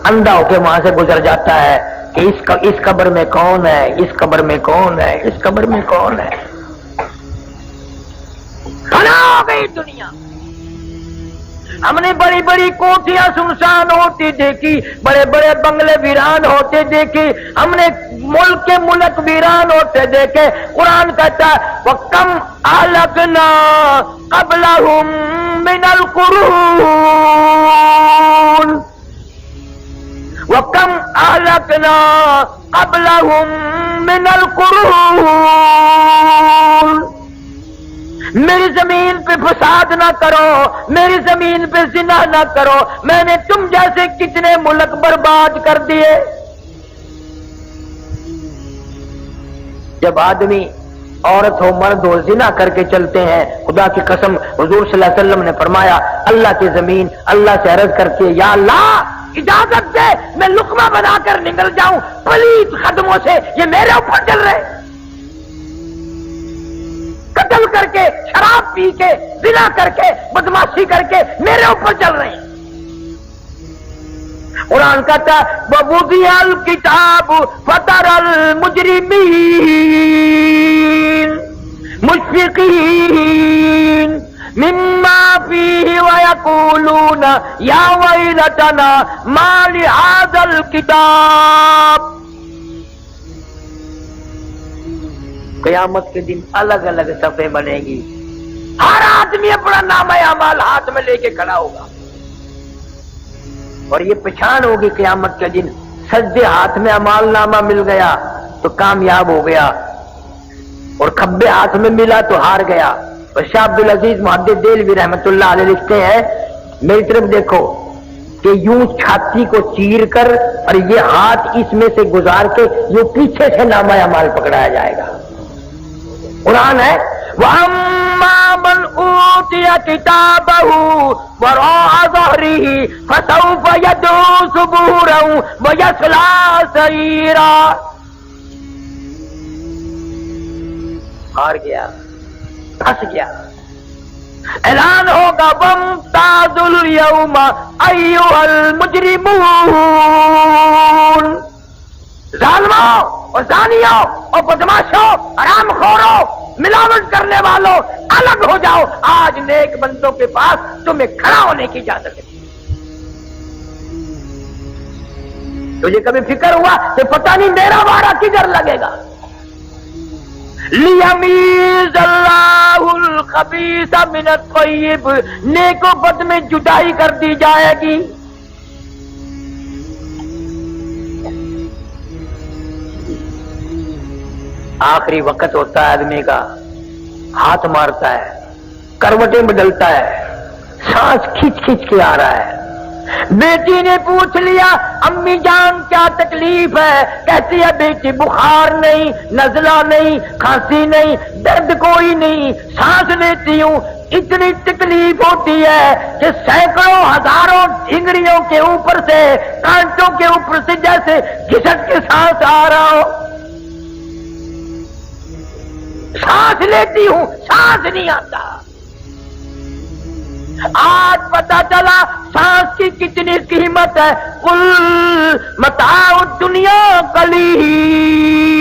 अंधा होके वहां से गुजर जाता है कि इस कब्र में कौन है, इस कब्र में कौन है, इस कब्र में कौन है। फना हो गई दुनिया। हमने बड़ी बड़ी कोठियां सुनसान होती देखी, बड़े बड़े बंगले वीरान होते देखे, हमने मुल्क के मुल्क वीरान होते देखे। कुरान कहता है वकम अहलकना क़ब्लहुम मिनल कुरून वकम अहलकना क़ब्लहुम मिनल कुरून। میری زمین پہ فساد نہ کرو، میری زمین پہ زنا نہ کرو، میں نے تم جیسے کتنے ملک برباد کر دیے۔ جب آدمی عورت ہو مرد ہو زنا کر کے چلتے ہیں، خدا کی قسم حضور صلی اللہ علیہ وسلم نے فرمایا اللہ کی زمین اللہ سے عرض کرتی ہے یا اللہ اجازت دے میں لقمہ بنا کر نکل جاؤں، پلیت قدموں سے یہ میرے اوپر چل رہے، قتل کر کے شراب پی کے زنا کر کے بدماشی کر کے میرے اوپر چل رہے ہیں۔ قرآن کہتا ہے وَوُضِعَ الْكِتَابُ فَتَرَى الْمُجْرِمِينَ مُشْفِقِينَ مِمَّا فِيهِ وَيَقُولُونَ يَا وَيْلَتَنَا مَا لِهَذَا الْكِتَابِ۔ قیامت کے دن الگ الگ صفحے بنے گی، ہر آدمی اپنا نامہ اعمال ہاتھ میں لے کے کھڑا ہوگا، اور یہ پہچان ہوگی قیامت کے دن سجدے ہاتھ میں اعمال نامہ مل گیا تو کامیاب ہو گیا، اور کھبے ہاتھ میں ملا تو ہار گیا۔ اور شاہ عبدالعزیز محدث دہلوی رحمۃ اللہ علیہ لکھتے ہیں میری طرف دیکھو کہ یوں چھاتی کو چیر کر اور یہ ہاتھ اس میں سے گزار کے یوں پیچھے سے نامہ اعمال پکڑایا جائے گا۔ قرآن ہے وَأَمَّا مَنْ أُوتِيَ كِتَابَهُ وَرَاءَ ظَهْرِهِ فَسَوْفَ يَدْعُو ثُبُورًا وَيَصْلَىٰ سَعِيرًا۔ ہار گیا، پھنس گیا، اعلان ہوگا وَامْتَازُوا الْيَوْمَ أَيُّهَا الْمُجْرِمُونَ۔ ظالموں اور زانیوں اور بدماشوں حرام خوروں ملاوٹ کرنے والوں الگ ہو جاؤ، آج نیک بندوں کے پاس تمہیں کھڑا ہونے کی اجازت ہے۔ تجھے کبھی فکر ہوا کہ پتہ نہیں میرا وارہ کدھر لگے گا؟ لیمیز اللہ الخبیث من الطیب، نیک و بد میں جدائی کر دی جائے گی۔ آخری وقت ہوتا ہے آدمی کا، ہاتھ مارتا ہے، کروٹیں بدلتا ہے، سانس کھینچ کھینچ کے آ رہا ہے۔ بیٹی نے پوچھ لیا امی جان کیا تکلیف ہے؟ کہتی ہے بیٹی بخار نہیں، نزلہ نہیں، کھانسی نہیں، درد کوئی نہیں، سانس لیتی ہوں، اتنی تکلیف ہوتی ہے کہ سینکڑوں ہزاروں ڈھنگریوں کے اوپر سے کانٹوں کے اوپر سے جیسے گھسٹ کے سانس آ رہا ہو، سانس لیتی ہوں سانس نہیں آتا۔ آج پتا چلا سانس کی کتنی قیمت ہے۔ قل متاع الدنیا قلیل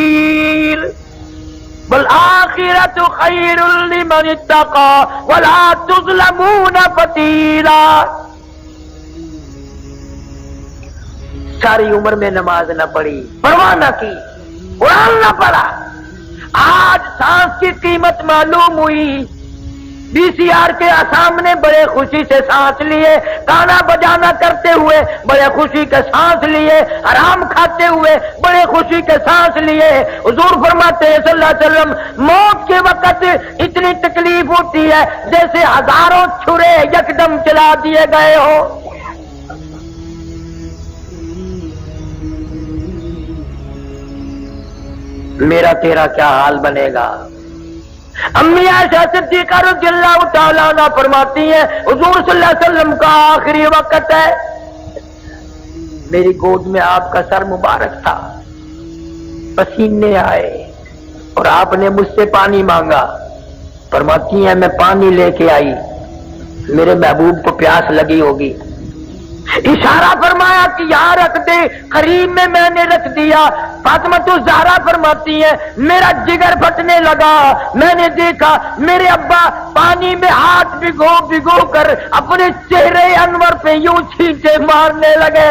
والآخرۃ خیر لمن اتقى ولا تظلمون فتیلا۔ ساری عمر میں نماز نہ پڑھی، پرواہ نہ کی، قرآن نہ پڑھا، آج سانس کی قیمت معلوم ہوئی۔ بی سی آر کے سامنے بڑے خوشی سے سانس لیے، گانا بجانا کرتے ہوئے بڑے خوشی کے سانس لیے، حرام کھاتے ہوئے بڑے خوشی کے سانس لیے۔ حضور فرماتے ہیں صلی اللہ علیہ وسلم موت کے وقت اتنی تکلیف ہوتی ہے جیسے ہزاروں چھرے یکدم چلا دیے گئے ہو۔ میرا تیرا کیا حال بنے گا؟ امی عائشہ صدیقہ رضی اللہ تعالیٰ عنہ فرماتی ہیں حضور صلی اللہ علیہ وسلم کا آخری وقت ہے، میری گود میں آپ کا سر مبارک تھا، پسینے آئے اور آپ نے مجھ سے پانی مانگا۔ فرماتی ہیں میں پانی لے کے آئی، میرے محبوب کو پیاس لگی ہوگی، اشارہ فرمایا کہ یہاں رکھ دے، قریب میں نے رکھ دیا۔ فاطمہ الزہرا فرماتی ہے میرا جگر پھٹنے لگا، میں نے دیکھا میرے ابا پانی میں ہاتھ بھگو بھگو کر اپنے چہرے انور پہ یوں چھینٹے مارنے لگے۔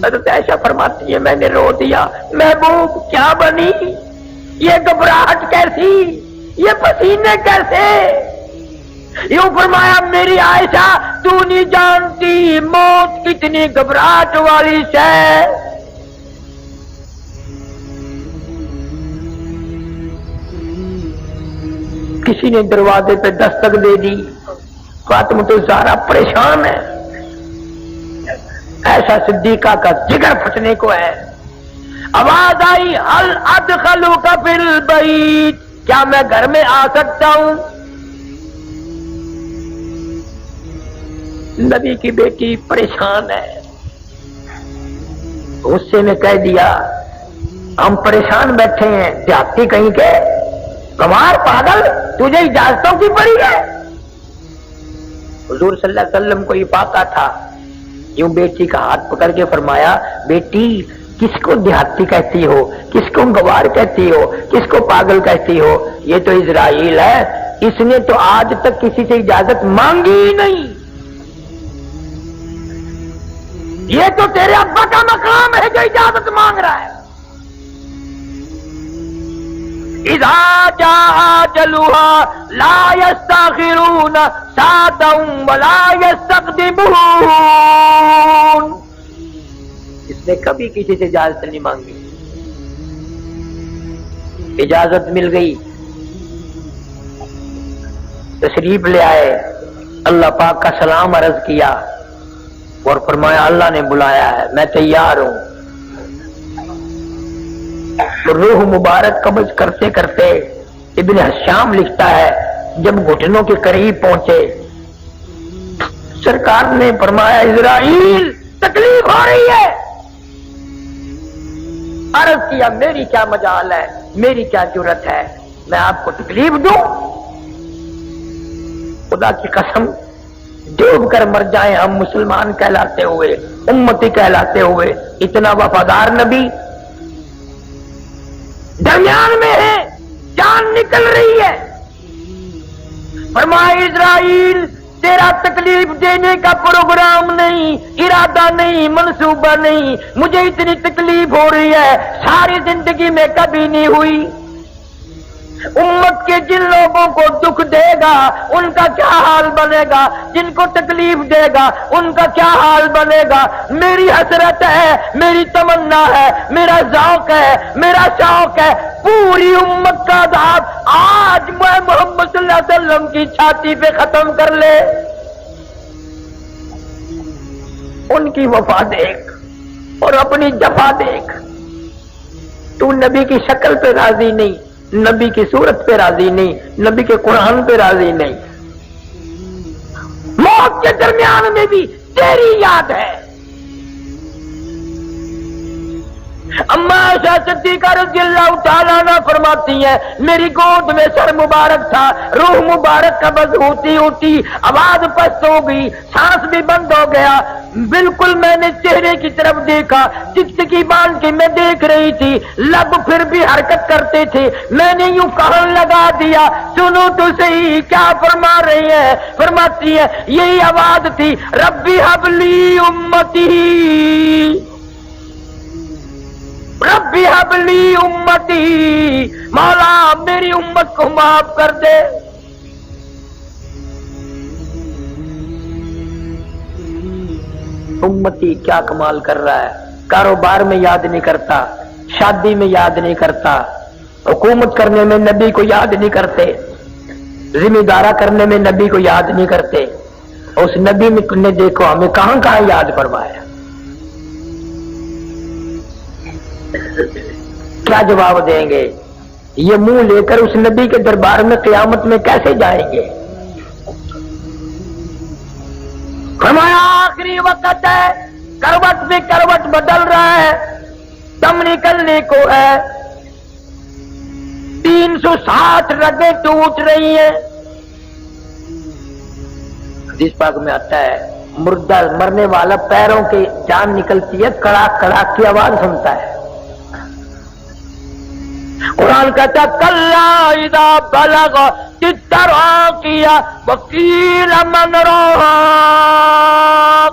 حضرت عائشہ فرماتی ہے میں نے رو دیا، محبوب کیا بنی، یہ گھبراہٹ کیسی، یہ پسینے کیسے؟ یوں فرمایا میری عائشہ تو نہیں جانتی موت کتنی گھبراہٹ والی ہے۔ किसी ने दरवाजे पे दस्तक दे दी, फातिमा तो ज़हरा परेशान है, ऐसा सिद्दीका का जिगर फटने को है। आवाज आई, हल अदखलुका फिल बैत, क्या मैं घर में आ सकता हूं? नबी की बेटी परेशान है, गुस्से में कह दिया, हम परेशान बैठे हैं, देहाती कहीं के, कमार पागल, तुझे इजाजतों की पड़ी है? हुजूर सल्लल्लाहु अलैहि वसल्लम को ये पता था, यूं बेटी का हाथ पकड़ के फरमाया, बेटी किसको देहाती कहती हो, किसको गवार कहती हो, किसको पागल कहती हो? ये तो इजराइल है, इसने तो आज तक किसी से इजाजत मांगी ही नहीं। ये तो तेरे अब्बा का मकाम है जो इजाजत मांग रहा है। इज़ा जाअ अजलुहा ला यस्तखिरून साअतन वला यस्तक़दिमून। इसने कभी किसी से इजाजत नहीं मांगी, इजाजत मिल गई, तशरीफ ले आए, अल्लाह पाक का सलाम अर्ज किया और फरमाया अल्लाह ने बुलाया है, मैं तैयार हूं। तो रूह मुबारक कब्ज करते करते इब्न हशाम लिखता है, जब घुटनों के करीब पहुंचे सरकार ने फरमाया, इजराइल तकलीफ हो रही है। अर्ज किया, मेरी क्या मजाल है, मेरी क्या जुर्रत है, मैं आपको तकलीफ दूं? खुदा की कसम, डूब कर मर जाए हम मुसलमान कहलाते हुए, उम्मती कहलाते हुए। इतना वफादार नबी दरमियान में है, जान निकल रही है। फरमाया, इजराइल तेरा तकलीफ देने का प्रोग्राम नहीं, इरादा नहीं, मंसूबा नहीं, मुझे इतनी तकलीफ हो रही है सारी जिंदगी में कभी नहीं हुई। उम्मत के जिन लोगों को दुख देगा उनका क्या हाल बनेगा, जिनको तकलीफ देगा उनका क्या हाल बनेगा। मेरी हसरत है, मेरी तमन्ना है, मेरा ज़ौक़ है, मेरा शौक़ है, पूरी उम्मत का अज़ाब आज मैं मोहम्मद सल्लल्लाहु अलैहि वसल्लम की छाती पे खत्म कर ले। उनकी वफा देख और अपनी जफा देख। तू नबी की शक्ल पे राजी नहीं, नबी की सूरत पे राजी नहीं, नबी के कुरान पे राजी नहीं, मौत के दरमियान में भी तेरी याद है। अम्मा आयशा सिद्दीक़ा रज़ियल्लाहु ताला अन्हा फरमाती है, मेरी गोद में सर मुबारक था, रूह मुबारक कब्ज़ होती होती आवाज पस्त हो गई, सांस भी बंद हो गया। बिल्कुल मैंने चेहरे की तरफ देखा, टिकटिकी बांध के मैं देख रही थी, लब फिर भी हरकत करते थे। मैंने यूं कहन लगा दिया, सुनो तो सही क्या फरमा रही है। फरमाती है, यही आवाज थी, रब्बी हबली उम्मती, रब्बी हबली उम्मती, मौला मेरी उम्मत को माफ कर दे। उम्मती क्या कमाल कर रहा है, कारोबार में याद नहीं करता, शादी में याद नहीं करता, हुकूमत करने में नबी को याद नहीं करते, जिम्मेदारा करने में नबी को याद नहीं करते। उस नबी ने देखो हमें कहां कहां याद फरमाया। क्या जवाब देंगे? ये मुंह लेकर उस नबी के दरबार में क़यामत में कैसे जाएंगे? फरमाया, आखिरी वक्त है, करवट से करवट बदल रहा है, दम निकलने को है, 360 रगें टूट रही हैं। हदीस पाक में आता है, मुर्दा मरने वाला पैरों की जान निकलती है, कड़ाक कड़ाक की आवाज सुनता है। कुरान कहता, कल्ला इज़ा बलग तित्तराकिया वकील मन राक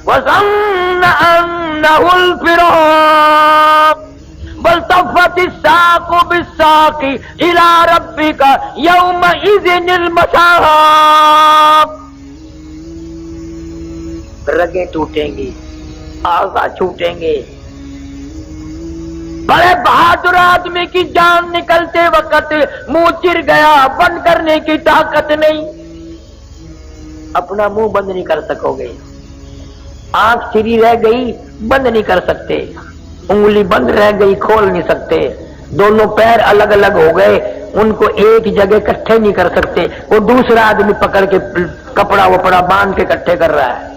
वज़न्न अन्नहुल फिराक वल्तफ़ति साक़ु बिस्साक़ि इला रब्बिका यौमइज़िनिल मसाक़। रगें टूटेंगी, आज़ा छूटेंगे, बड़े बहादुर आदमी की जान निकलते वक्त मुंह चिर गया, बंद करने की ताकत नहीं, अपना मुंह बंद नहीं कर सकोगे। आंख चिरी रह गई, बंद नहीं कर सकते, उंगली बंद रह गई, खोल नहीं सकते, दोनों पैर अलग अलग हो गए, उनको एक जगह इकट्ठे नहीं कर सकते, वो दूसरा आदमी पकड़ के कपड़ा वपड़ा बांध के इकट्ठे कर रहा है।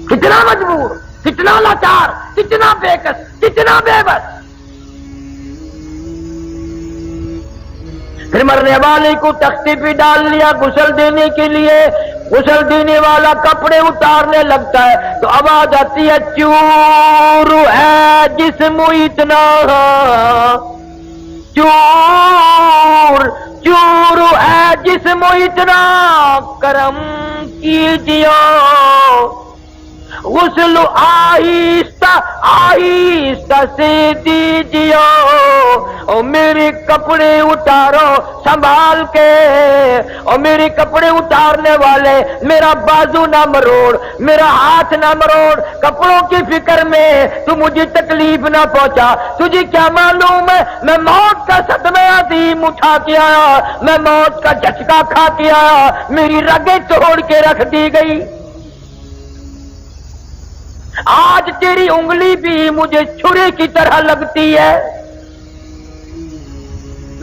कितना मजबूर, कितना लाचार, कितना बेकस, कितना बेबस। फिर मरने वाले को तख्ती पे डाल लिया गुस्ल देने के लिए, गुस्ल देने वाला कपड़े उतारने लगता है तो आवाज आती है, चूर है जिस्म इतना, चूर चूर है जिस्म इतना, करम कीजिए, गुस्ल आहिस्ता आहिस्ता से दीजिए, और मेरे कपड़े उतारो संभाल के, और मेरे कपड़े उतारने वाले मेरा बाजू ना मरोड़, मेरा हाथ ना मरोड़, कपड़ों की फिक्र में तू मुझे तकलीफ ना पहुंचा। तुझे क्या मालूम है मैं मौत का सदमे अजीम उठा के आया, मैं मौत का झटका खा के आया, मेरी रगें तोड़ के रख दी गई। आज तेरी उंगली भी मुझे छुरे की तरह लगती है,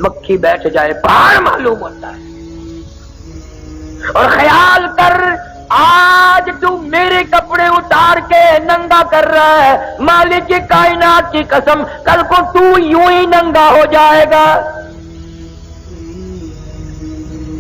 मक्खी बैठ जाए बाहर मालूम होता है। और ख्याल कर, आज तू मेरे कपड़े उतार के नंगा कर रहा है, मालिक की कायनात की कसम कल को तू यूं ही नंगा हो जाएगा।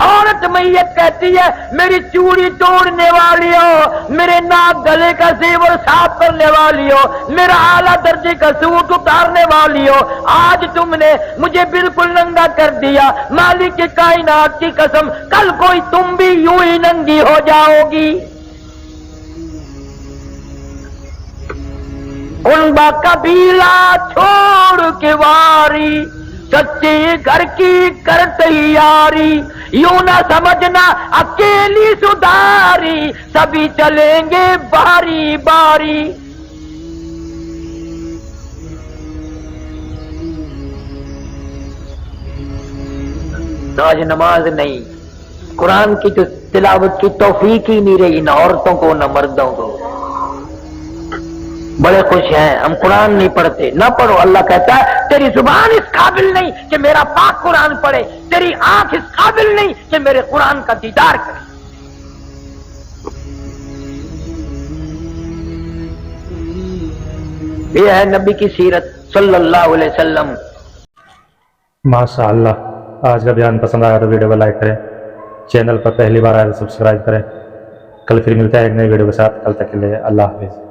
औरत मैयत कहती है, मेरी चूड़ी तोड़ने वाली हो, मेरे नाक गले का जेवर साफ करने वाली हो, मेरा आला दर्जे का सूट उतारने वाली हो, आज तुमने मुझे बिल्कुल नंगा कर दिया, मालिक की कायनात की कसम कल कोई तुम भी यूं ही नंगी हो जाओगी। उनका कबीला छोड़ के वारी, सच्चे घर की कर तैयारी, यूं ना समझना अकेली सुधारी, सभी चलेंगे बारी बारी। आज नमाज नहीं, कुरान की तो तिलावत की तौफीक ही नहीं रही, न औरतों को न मर्दों को। बड़े खुश हैं हम कुरान नहीं पढ़ते, ना पढ़ो। अल्लाह कहता है तेरी जुबान इस काबिल नहीं कि मेरा पाक कुरान पढ़े, तेरी आंख इस काबिल नहीं कि मेरे कुरान का दीदार करे। ये है नबी की सीरत सल्लल्लाहु अलैहि वसल्लम। माशाअल्लाह, आज का बयान पसंद आया तो वीडियो को लाइक करें, चैनल पर पहली बार आया तो सब्सक्राइब करें। कल फिर मिलते हैं एक नई वीडियो के साथ, कल तक के लिए अल्लाह हाफिज़।